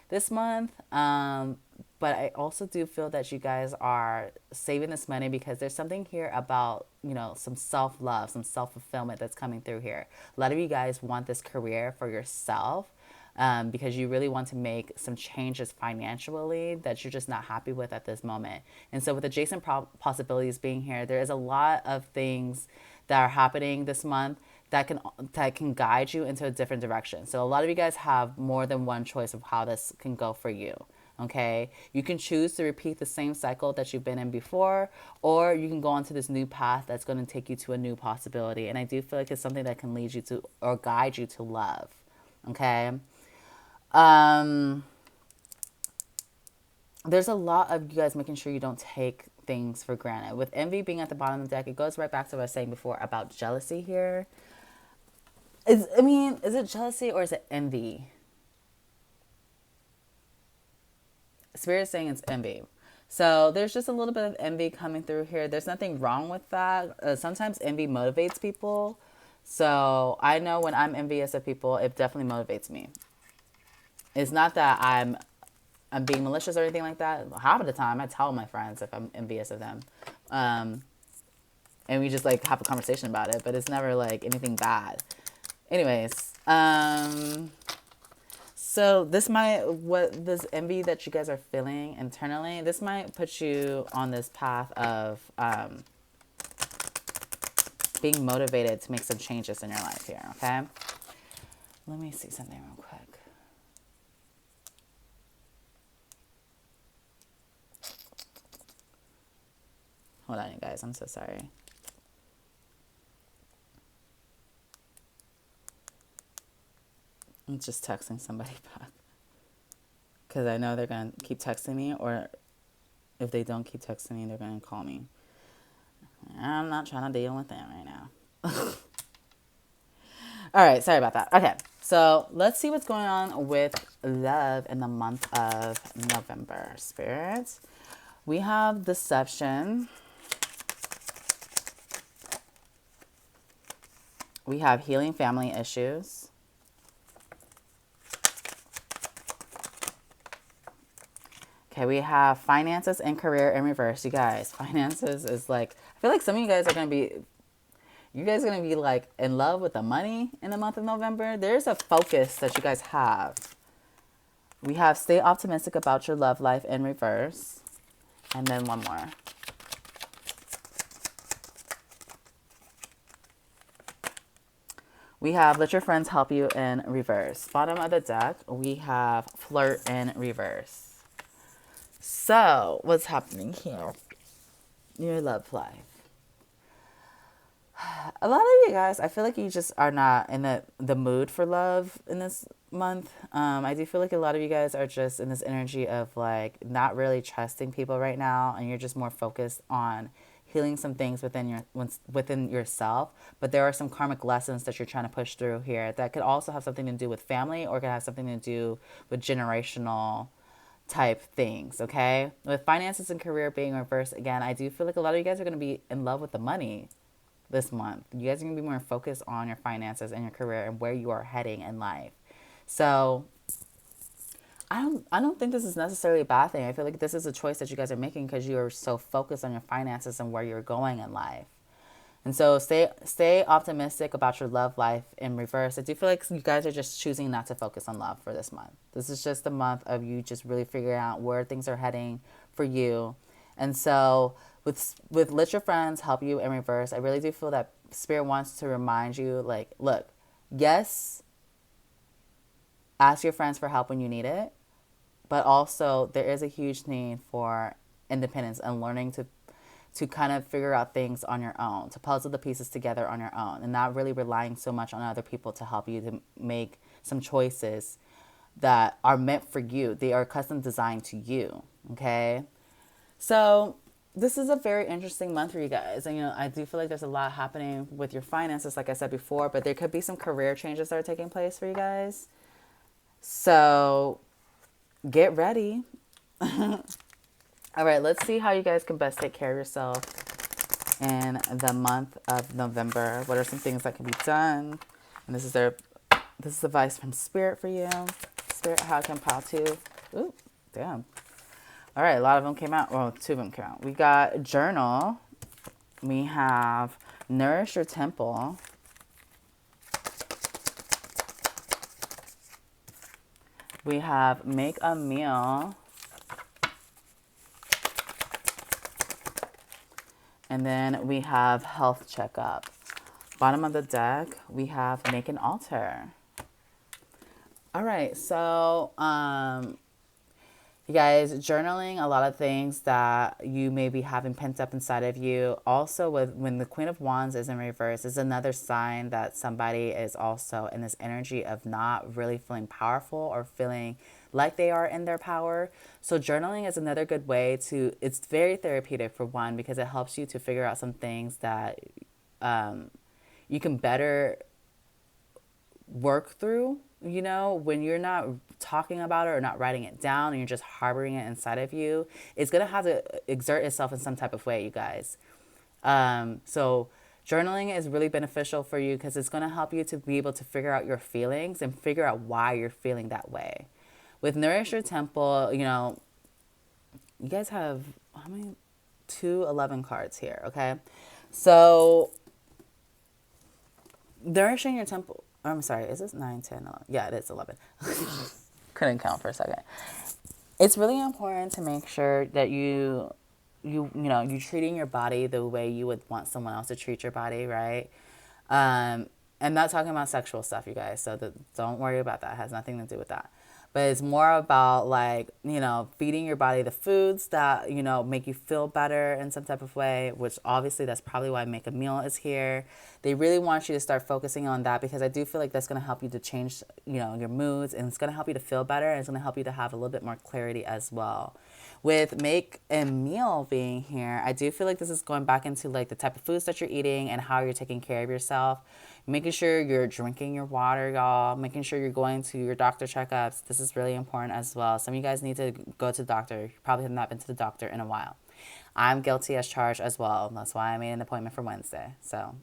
this month. But I also do feel that you guys are saving this money because there's something here about, some self-love, some self-fulfillment that's coming through here. A lot of you guys want this career for yourself, because you really want to make some changes financially that you're just not happy with at this moment. And so with adjacent possibilities being here, there is a lot of things that are happening this month that can guide you into a different direction. So a lot of you guys have more than one choice of how this can go for you. Okay, you can choose to repeat the same cycle that you've been in before, or you can go onto this new path that's going to take you to a new possibility. And I do feel like it's something that can lead you to or guide you to love. Okay. There's a lot of you guys making sure you don't take things for granted. With envy being at the bottom of the deck, it goes right back to what I was saying before about jealousy here. Is it jealousy or is it envy? Spirit is saying it's envy. So there's just a little bit of envy coming through here. There's nothing wrong with that. Sometimes envy motivates people. So I know when I'm envious of people, it definitely motivates me. It's not that I'm being malicious or anything like that. Half of the time, I tell my friends if I'm envious of them. And we just like have a conversation about it, but it's never like anything bad. Anyways, so this envy that you guys are feeling internally, this might put you on this path of being motivated to make some changes in your life here, okay? Let me see something real quick. Hold on, you guys. I'm so sorry. I'm just texting somebody back. Because I know they're going to keep texting me, or if they don't keep texting me, they're going to call me. I'm not trying to deal with that right now. All right, sorry about that. Okay, so let's see what's going on with love in the month of November. Spirits, we have deception. We have healing family issues. Okay, we have finances and career in reverse. You guys, finances is like, I feel like some of you guys are going to be like in love with the money in the month of November. There's a focus that you guys have. We have stay optimistic about your love life in reverse. And then one more. We have let your friends help you in reverse. Bottom of the deck, we have flirt in reverse. So, what's happening here? Your love life. A lot of you guys, I feel like you just are not in the mood for love in this month. I do feel like a lot of you guys are just in this energy of like not really trusting people right now, and you're just more focused on healing some things within yourself. But there are some karmic lessons that you're trying to push through here that could also have something to do with family, or could have something to do with generational type things, okay? With finances and career being reversed, again, I do feel like a lot of you guys are going to be in love with the money this month. You guys are going to be more focused on your finances and your career and where you are heading in life. So I don't think this is necessarily a bad thing. I feel like this is a choice that you guys are making because you are so focused on your finances and where you're going in life. And so stay optimistic about your love life in reverse. I do feel like you guys are just choosing not to focus on love for this month. This is just the month of you just really figuring out where things are heading for you. And so with let your friends help you in reverse, I really do feel that Spirit wants to remind you, like, look, yes, ask your friends for help when you need it, but also there is a huge need for independence and learning to kind of figure out things on your own, to puzzle the pieces together on your own, and not really relying so much on other people to help you to make some choices that are meant for you. They are custom designed to you. Okay. So this is a very interesting month for you guys. And, I do feel like there's a lot happening with your finances, like I said before, but there could be some career changes that are taking place for you guys. So get ready. All right, let's see how you guys can best take care of yourself in the month of November. What are some things that can be done? And this is advice from Spirit for you. Spirit, how can Palo too? Ooh, damn. All right, a lot of them came out. Well, 2 of them came out. We got journal. We have nourish your temple. We have make a meal. And then we have health checkup. Bottom of the deck, we have make an altar. All right, so you guys, journaling a lot of things that you may be having pent up inside of you. Also, when the Queen of Wands is in reverse, is another sign that somebody is also in this energy of not really feeling powerful or feeling like they are in their power. So journaling is another good way to, it's very therapeutic for one, because it helps you to figure out some things that you can better work through, when you're not talking about it or not writing it down and you're just harboring it inside of you. It's going to have to exert itself in some type of way, you guys. So journaling is really beneficial for you because it's going to help you to be able to figure out your feelings and figure out why you're feeling that way. With Nourish Your Temple, you guys have how many? 11 cards here, okay? So nourishing your temple. I'm sorry, is this 9, 10, 11? Yeah, it is 11. Couldn't count for a second. It's really important to make sure that you're treating your body the way you would want someone else to treat your body, right? I'm not talking about sexual stuff, you guys, so don't worry about that. It has nothing to do with that. But it's more about feeding your body the foods that, make you feel better in some type of way, which obviously that's probably why Make a Meal is here. They really want you to start focusing on that because I do feel like that's going to help you to change, your moods, and it's going to help you to feel better, and it's going to help you to have a little bit more clarity as well. With Make a Meal being here, I do feel like this is going back into the type of foods that you're eating and how you're taking care of yourself. Making sure you're drinking your water, y'all. Making sure you're going to your doctor checkups. This is really important as well. Some of you guys need to go to the doctor. You probably have not been to the doctor in a while. I'm guilty as charged as well. That's why I made an appointment for Wednesday. So,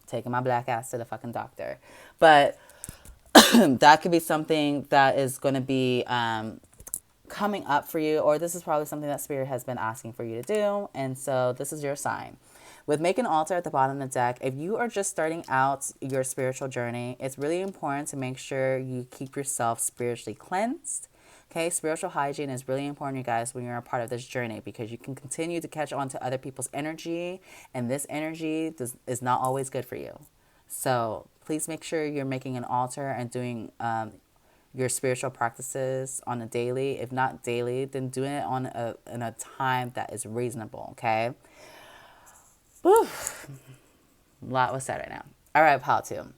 taking my black ass to the fucking doctor. But that could be something that is going to be coming up for you, or this is probably something that Spirit has been asking for you to do. And so this is your sign. With Make an Altar at the bottom of the deck, if you are just starting out your spiritual journey, it's really important to make sure you keep yourself spiritually cleansed. Okay, spiritual hygiene is really important, you guys, when you're a part of this journey, because you can continue to catch on to other people's energy, and this energy is not always good for you. So please make sure you're making an altar and doing your spiritual practices on a daily. If not daily, then doing it in a time that is reasonable, okay? Whew. A lot was said right now. All right, Palo 2.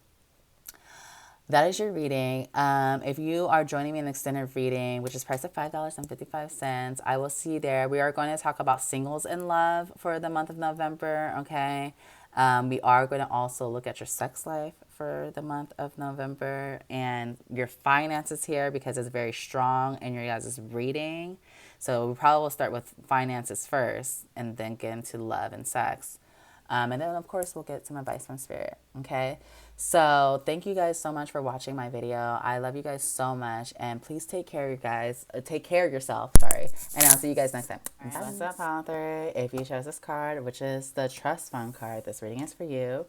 That is your reading. If you are joining me in an extended reading, which is priced at $5.55, I will see you there. We are going to talk about singles in love for the month of November, okay? We are going to also look at your sex life for the month of November and your finances here because it's very strong in your guys' reading. So we probably will start with finances first and then get into love and sex. And then, of course, we'll get some advice from Spirit, okay? So thank you guys so much for watching my video. I love you guys so much. And please take care of you guys. Take care of yourself, sorry. And I'll see you guys next time. Right, what's up, author? If you chose this card, which is the Trust Fund card, this reading is for you.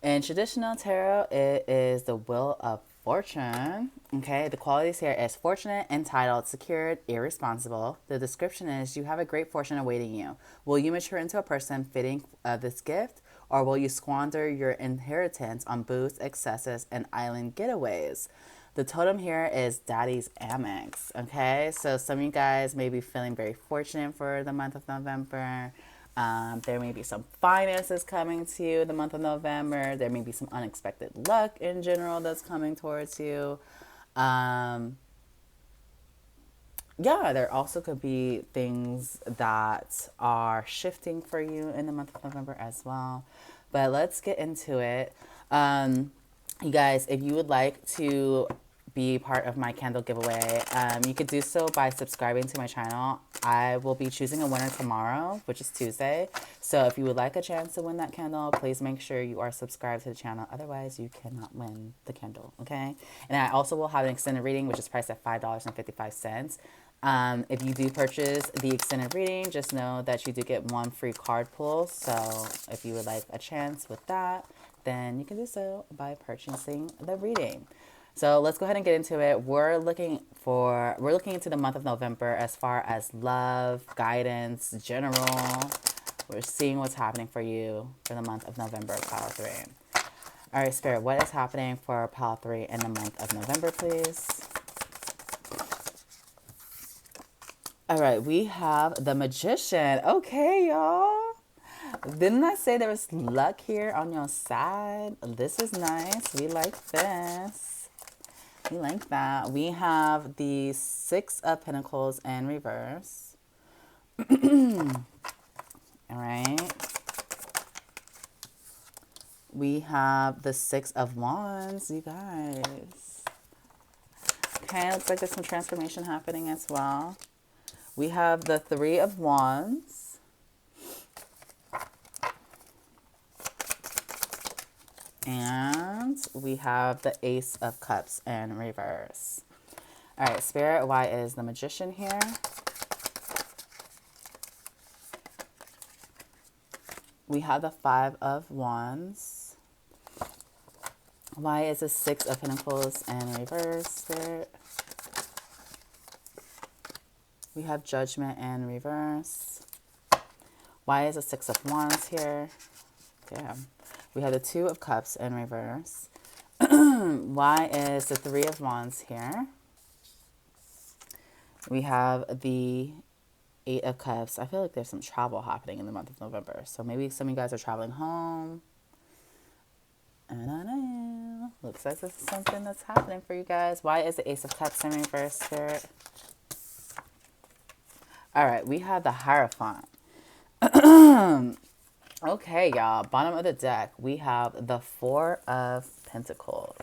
In traditional tarot, it is the Wheel of Fortune. Okay, the qualities here is fortunate, entitled, secured, irresponsible. The description is you have a great fortune awaiting you. Will you mature into a person fitting this gift, or will you squander your inheritance on booze, excesses, and island getaways? The totem here is Daddy's Amex. Okay, so some of you guys may be feeling very fortunate for the month of November. There may be some finances coming to you the month of November. There may be some unexpected luck in general that's coming towards you. Um, yeah, there also could be things that are shifting for you in the month of November as well. But let's get into it. You guys, if you would like to be part of my candle giveaway, you could do so by subscribing to my channel. I will be choosing a winner tomorrow, which is Tuesday. So if you would like a chance to win that candle, please make sure you are subscribed to the channel. Otherwise, you cannot win the candle, okay? And I also will have an extended reading, which is priced at $5.55. If you do purchase the extended reading, just know that you do get one free card pull. So if you would like a chance with that, then you can do so by purchasing the reading. So let's go ahead and get into it. We're looking into the month of November as far as love, guidance, general. We're seeing what's happening for you for the month of November, Palo 3. All right, Spirit, what is happening for Palo 3 in the month of November, please? All right, we have the Magician. Okay, y'all. Didn't I say there was luck here on your side? This is nice. We like this. We like that. We have the Six of Pentacles in reverse. All right. We have the Six of Wands, you guys. Okay, looks like there's some transformation happening as well. We have the Three of Wands. And we have the Ace of Cups in reverse. All right, Spirit, why is the Magician here? We have the Five of Wands. Why is the Six of Pentacles in reverse, Spirit? We have Judgment in reverse. Why is the Six of Wands here? Damn. We have the Two of Cups in reverse. Why is the Three of Wands here? We have the Eight of Cups. I feel like there's some travel happening in the month of November. So maybe some of you guys are traveling home. I don't know. Looks like this is something that's happening for you guys. Why is the Ace of Cups in reverse, Spirit? All right, we have the Hierophant. Okay, y'all. Bottom of the deck, we have the Four of Pentacles.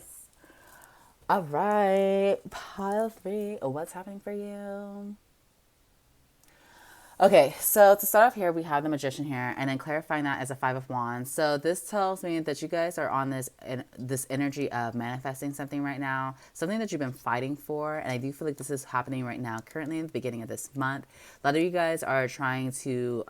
All right, Pile 3. What's happening for you? Okay, so to start off here, we have the Magician here, and then clarifying that as a Five of Wands. So this tells me that you guys are on this energy of manifesting something right now, something that you've been fighting for, and I do feel like this is happening right now, currently in the beginning of this month. A lot of you guys are trying to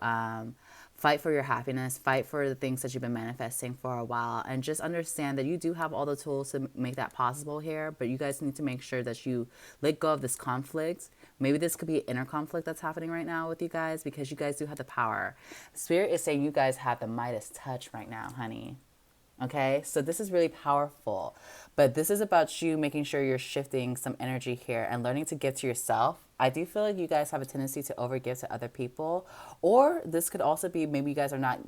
fight for your happiness, fight for the things that you've been manifesting for a while, and just understand that you do have all the tools to make that possible here, but you guys need to make sure that you let go of this conflict. Maybe this could be an inner conflict that's happening right now with you guys because you guys do have the power. Spirit is saying you guys have the Midas touch right now, honey. Okay, so this is really powerful, but this is about you making sure you're shifting some energy here and learning to give to yourself. I do feel like you guys have a tendency to overgive to other people, or this could also be maybe you guys are not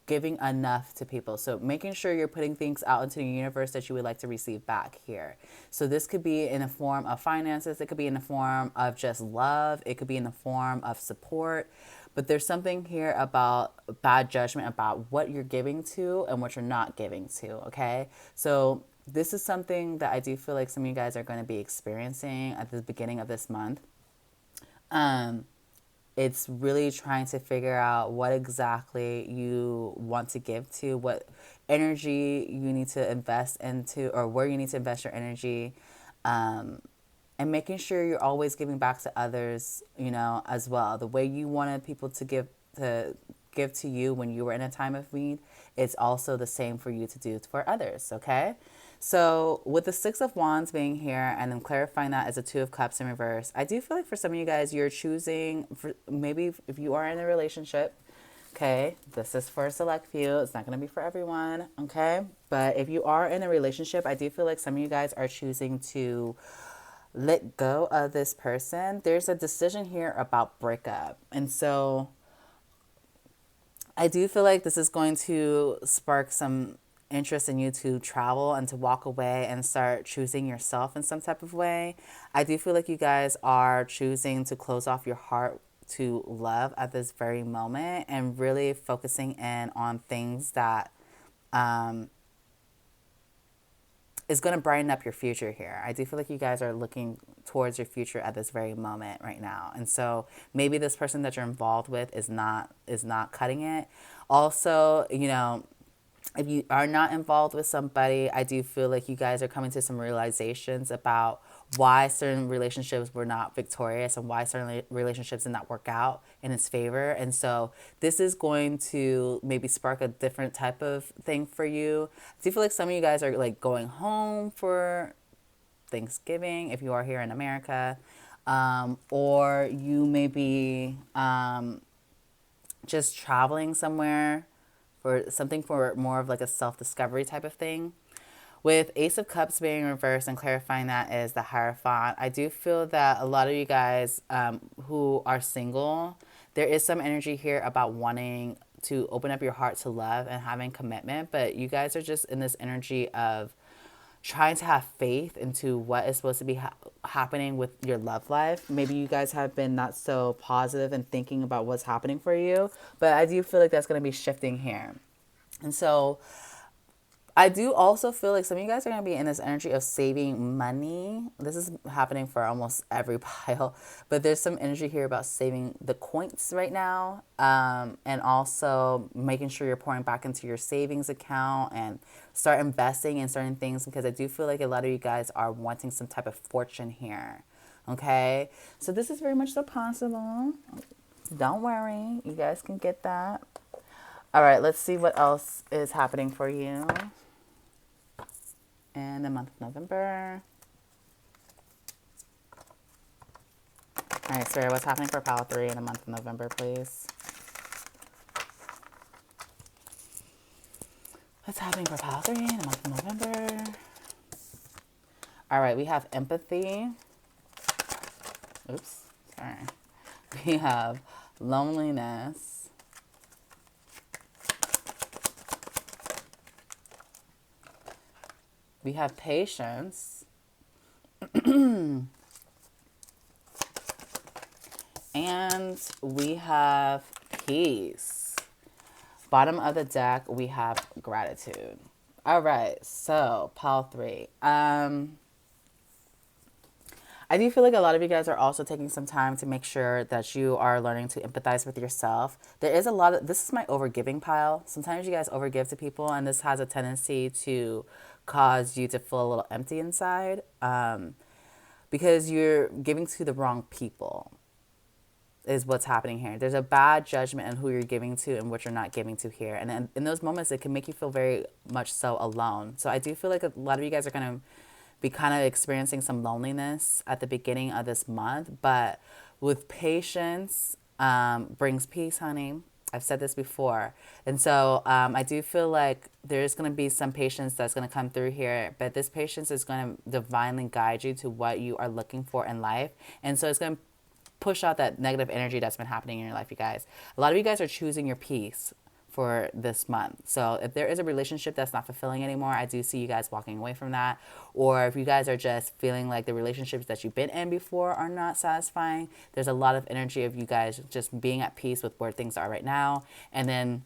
giving enough to people. So making sure you're putting things out into the universe that you would like to receive back here. So this could be in a form of finances. It could be in the form of just love. It could be in the form of support. But there's something here about bad judgment about what you're giving to and what you're not giving to, okay? So this is something that I do feel like some of you guys are going to be experiencing at the beginning of this month. It's really trying to figure out what exactly you want to give to, what energy you need to invest into, or where you need to invest your energy. And making sure you're always giving back to others, you know, as well. The way you wanted people to give to you when you were in a time of need, it's also the same for you to do for others, okay? So with the Six of Wands being here and then clarifying that as a Two of Cups in reverse, I do feel like for some of you guys, you're choosing, for maybe if you are in a relationship, okay, this is for a select few. It's not going to be for everyone, okay? But if you are in a relationship, I do feel like some of you guys are choosing to let go of this person. There's a decision here about breakup. And so I do feel like this is going to spark some interest in you to travel and to walk away and start choosing yourself in some type of way. I do feel like you guys are choosing to close off your heart to love at this very moment and really focusing in on things that is going to brighten up your future here. I do feel like you guys are looking towards your future at this very moment right now. And so maybe this person that you're involved with is not cutting it. Also, you know, if you are not involved with somebody, I do feel like you guys are coming to some realizations about why certain relationships were not victorious and why certain relationships did not work out in his favor. And so this is going to maybe spark a different type of thing for you. I do feel like some of you guys are like going home for Thanksgiving if you are here in America, or you may be just traveling somewhere for something for more of like a self-discovery type of thing. With Ace of Cups being reversed and clarifying that is the Hierophant, I do feel that a lot of you guys who are single, there is some energy here about wanting to open up your heart to love and having commitment, but you guys are just in this energy of trying to have faith into what is supposed to be happening with your love life. Maybe you guys have been not so positive and thinking about what's happening for you, but I do feel like that's going to be shifting here. And so I do also feel like some of you guys are going to be in this energy of saving money. This is happening for almost every pile, but there's some energy here about saving the coins right now, and also making sure you're pouring back into your savings account and start investing in certain things, because I do feel like a lot of you guys are wanting some type of fortune here. Okay, so this is very much so possible. Don't worry, you guys can get that. All right, let's see what else is happening for you in the month of November. All right, Spirit, what's happening for Palo 3 in the month of November, please? What's happening for Palo 3 in the month of November? All right, we have empathy. Oops, sorry. We have loneliness. We have patience. And we have peace. Bottom of the deck, we have gratitude. All right, so Palo 3. I do feel like a lot of you guys are also taking some time to make sure that you are learning to empathize with yourself. There is a lot of, this is my overgiving pile. Sometimes you guys overgive to people, and this has a tendency to cause you to feel a little empty inside, because you're giving to the wrong people is what's happening here. There's a bad judgment in who you're giving to and what you're not giving to here. And then in those moments, it can make you feel very much so alone. So I do feel like a lot of you guys are going to be kind of experiencing some loneliness at the beginning of this month, but with patience brings peace, honey. I've said this before. And so I do feel like there's going to be some patience that's going to come through here, but this patience is going to divinely guide you to what you are looking for in life. And so it's going to push out that negative energy that's been happening in your life, you guys. A lot of you guys are choosing your peace for this month. So if there is a relationship that's not fulfilling anymore, I do see you guys walking away from that. Or if you guys are just feeling like the relationships that you've been in before are not satisfying, there's a lot of energy of you guys just being at peace with where things are right now. And then,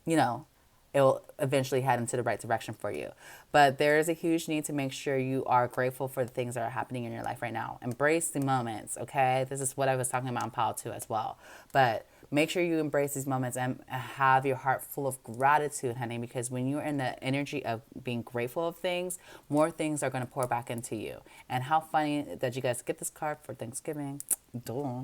you know, it will eventually head into the right direction for you. But there is a huge need to make sure you are grateful for the things that are happening in your life right now. Embrace the moments, okay? This is what I was talking about in Palo 2 as well. But make sure you embrace these moments and have your heart full of gratitude, honey, because when you're in the energy of being grateful of things, more things are going to pour back into you. And how funny that you guys get this card for Thanksgiving. Duh.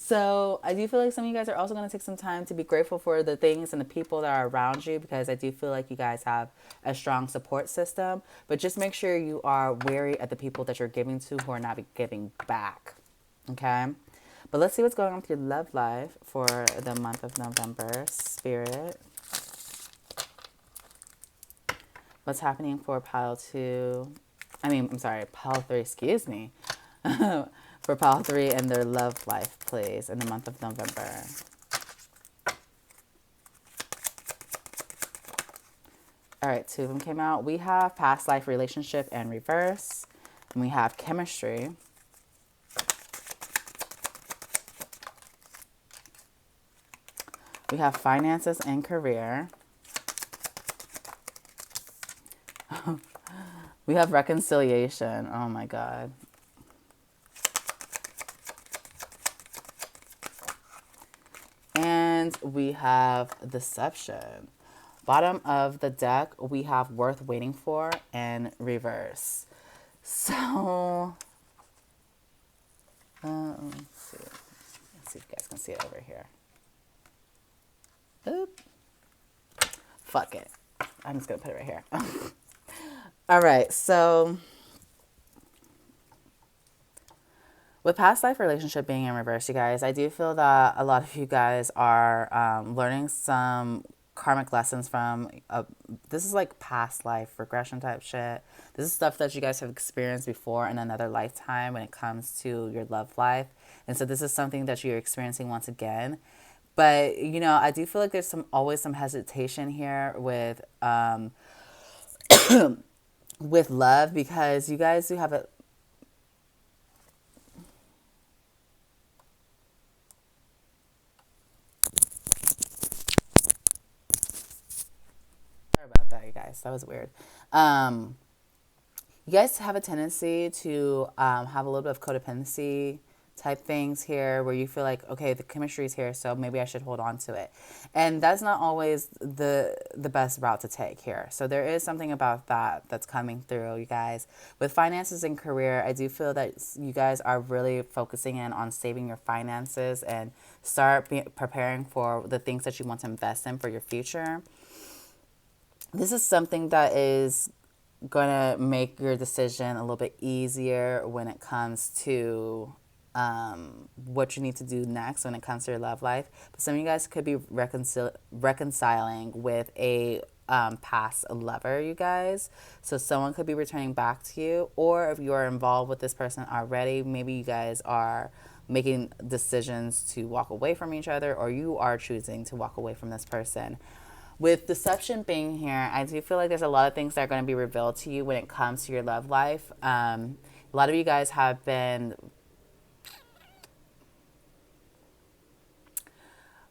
So I do feel like some of you guys are also going to take some time to be grateful for the things and the people that are around you, because I do feel like you guys have a strong support system. But just make sure you are wary of the people that you're giving to who are not giving back. Okay? But let's see what's going on with your love life for the month of November. Spirit. What's happening for Palo 2? Palo 3, excuse me. For Palo 3 and their love life, please, in the month of November. All right, two of them came out. We have past life relationship and reverse. And we have chemistry. We have finances and career. We have reconciliation. Oh my God. And we have deception. Bottom of the deck, we have worth waiting for and reverse. So, let's see. Let's see if you guys can see it over here. Oop. Fuck it. I'm just going to put it right here. All right. So, with past life relationship being in reverse, you guys, I do feel that a lot of you guys are learning some karmic lessons from this is like past life regression type shit. This is stuff that you guys have experienced before in another lifetime when it comes to your love life. And so this is something that you're experiencing once again. But, you know, I do feel like there's always some hesitation here with with love, because you guys do have a sorry about that, you guys. That was weird. You guys have a tendency to have a little bit of codependency type things here, where you feel like, okay, the chemistry is here, so maybe I should hold on to it. And that's not always the best route to take here. So there is something about that that's coming through, you guys. With finances and career, I do feel that you guys are really focusing in on saving your finances and start preparing for the things that you want to invest in for your future. This is something that is going to make your decision a little bit easier when it comes to what you need to do next when it comes to your love life. But some of you guys could be reconciling with a past lover, you guys. So someone could be returning back to you, or if you're involved with this person already, maybe you guys are making decisions to walk away from each other, or you are choosing to walk away from this person. With deception being here, I do feel like there's a lot of things that are going to be revealed to you when it comes to your love life. A lot of you guys have been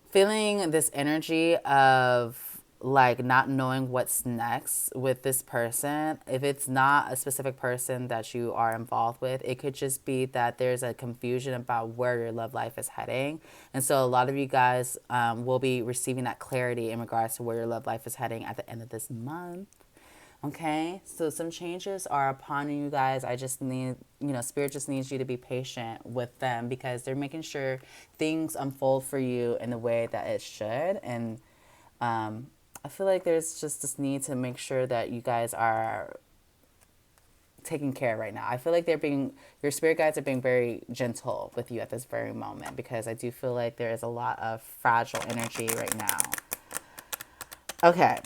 feeling this energy of like not knowing what's next with this person. If it's not a specific person that you are involved with, it could just be that there's a confusion about where your love life is heading. And so a lot of you guys will be receiving that clarity in regards to where your love life is heading at the end of this month. Okay, so some changes are upon you guys. I just need, Spirit just needs you to be patient with them, because they're making sure things unfold for you in the way that it should. And I feel like there's just this need to make sure that you guys are taken care of right now. I feel like your spirit guides are being very gentle with you at this very moment, because I do feel like there is a lot of fragile energy right now. Okay.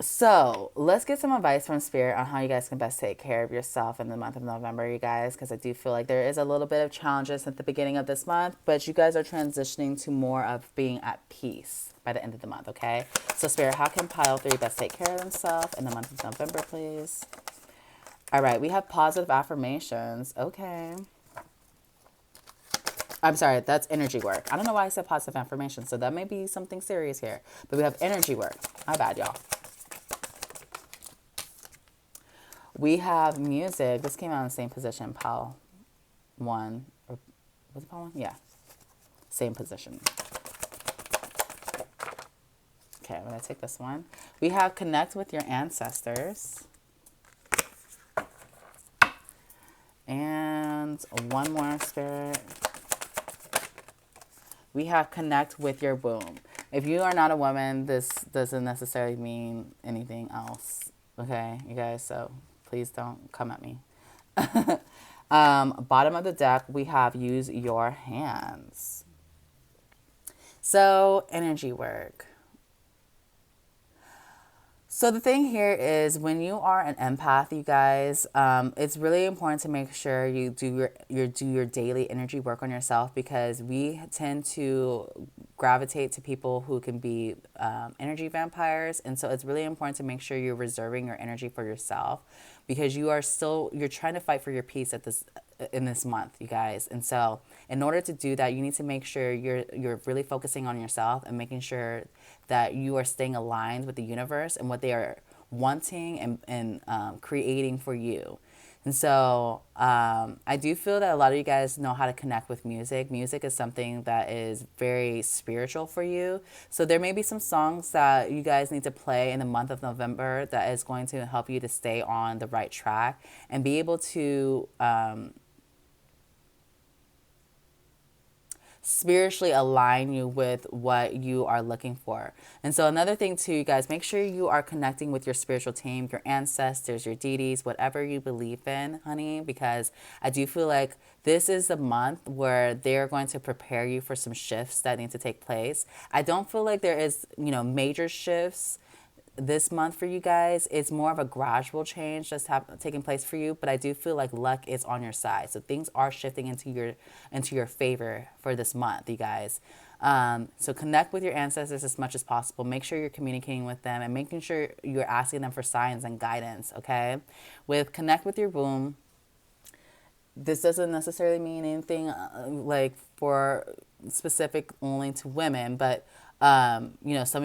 So let's get some advice from Spirit on how you guys can best take care of yourself in the month of November, you guys, because I do feel like there is a little bit of challenges at the beginning of this month, but you guys are transitioning to more of being at peace by the end of the month, okay? So Spirit, how can Pile 3 best take care of themselves in the month of November, please? All right, we have positive affirmations. Okay. I'm sorry, that's energy work. I don't know why I said positive affirmations, so that may be something serious here. But we have energy work. My bad, y'all. We have music. This came out in the same position, Pal 1. Or was it Pal 1? Yeah. Same position. Okay, I'm going to take this one. We have connect with your ancestors. And one more, Spirit. We have connect with your womb. If you are not a woman, this doesn't necessarily mean anything else. Okay, you guys? So please don't come at me. Bottom of the deck, we have use your hands. So energy work. So the thing here is, when you are an empath, you guys, it's really important to make sure you do your daily energy work on yourself, because we tend to gravitate to people who can be energy vampires. And so it's really important to make sure you're reserving your energy for yourself, because you're trying to fight for your peace in this month, you guys. And so in order to do that, you need to make sure you're really focusing on yourself and making sure that you are staying aligned with the universe and what they are wanting and creating for you. And so I do feel that a lot of you guys know how to connect with music. Music is something that is very spiritual for you. So there may be some songs that you guys need to play in the month of November that is going to help you to stay on the right track and be able to spiritually align you with what you are looking for. And so another thing too, you guys, make sure you are connecting with your spiritual team, your ancestors, your deities, whatever you believe in, honey, because I do feel like this is the month where they're going to prepare you for some shifts that need to take place. I don't feel like there is, major shifts this month for you guys. It's more of a gradual change that's taking place for you, but I do feel like luck is on your side, so things are shifting into your favor for this month, you guys. So connect with your ancestors as much as possible. Make sure you're communicating with them and making sure you're asking them for signs and guidance. Okay, with connect with your womb, this doesn't necessarily mean anything like for specific only to women, but some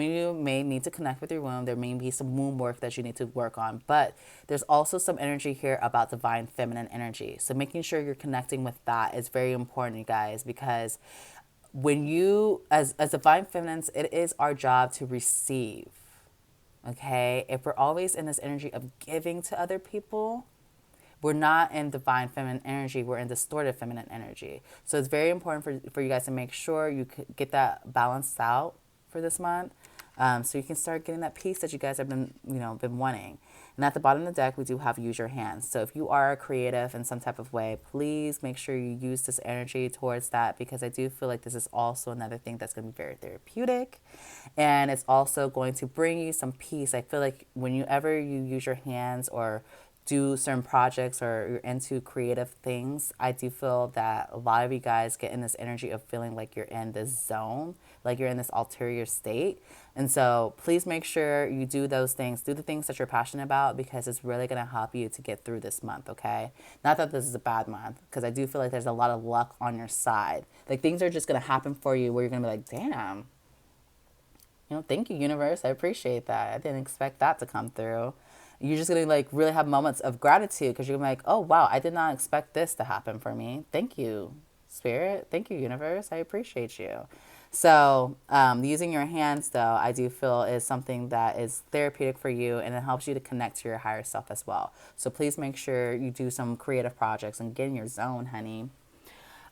of you may need to connect with your womb. There may be some womb work that you need to work on, but there's also some energy here about divine feminine energy. So making sure you're connecting with that is very important, you guys, because when you, as divine feminines, it is our job to receive. Okay, if we're always in this energy of giving to other people, we're not in divine feminine energy, we're in distorted feminine energy. So it's very important for you guys to make sure you get that balanced out for this month, so you can start getting that peace that you guys have been wanting. And at the bottom of the deck, we do have use your hands. So if you are creative in some type of way, please make sure you use this energy towards that, because I do feel like this is also another thing that's going to be very therapeutic, and it's also going to bring you some peace. I feel like whenever you use your hands or do certain projects or you're into creative things, I do feel that a lot of you guys get in this energy of feeling like you're in this zone, like you're in this ulterior state. And so please make sure you do those things, do the things that you're passionate about, because it's really going to help you to get through this month, okay? Not that this is a bad month, because I do feel like there's a lot of luck on your side. Like things are just going to happen for you where you're going to be like, damn, thank you, universe. I appreciate that. I didn't expect that to come through. You're just going to really have moments of gratitude, because you're like, oh, wow, I did not expect this to happen for me. Thank you, spirit. Thank you, universe. I appreciate you. So using your hands, though, I do feel is something that is therapeutic for you, and it helps you to connect to your higher self as well. So please make sure you do some creative projects and get in your zone, honey.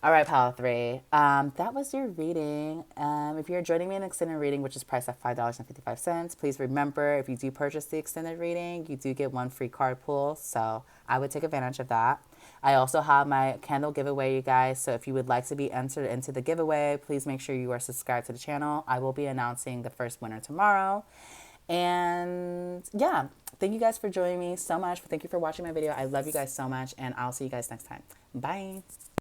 All right, Palo 3. That was your reading. If you're joining me in an extended reading, which is priced at $5.55, please remember, if you do purchase the extended reading, you do get one free card pull. So I would take advantage of that. I also have my candle giveaway, you guys. So if you would like to be entered into the giveaway, please make sure you are subscribed to the channel. I will be announcing the first winner tomorrow. And yeah, thank you guys for joining me so much. Thank you for watching my video. I love you guys so much, and I'll see you guys next time. Bye.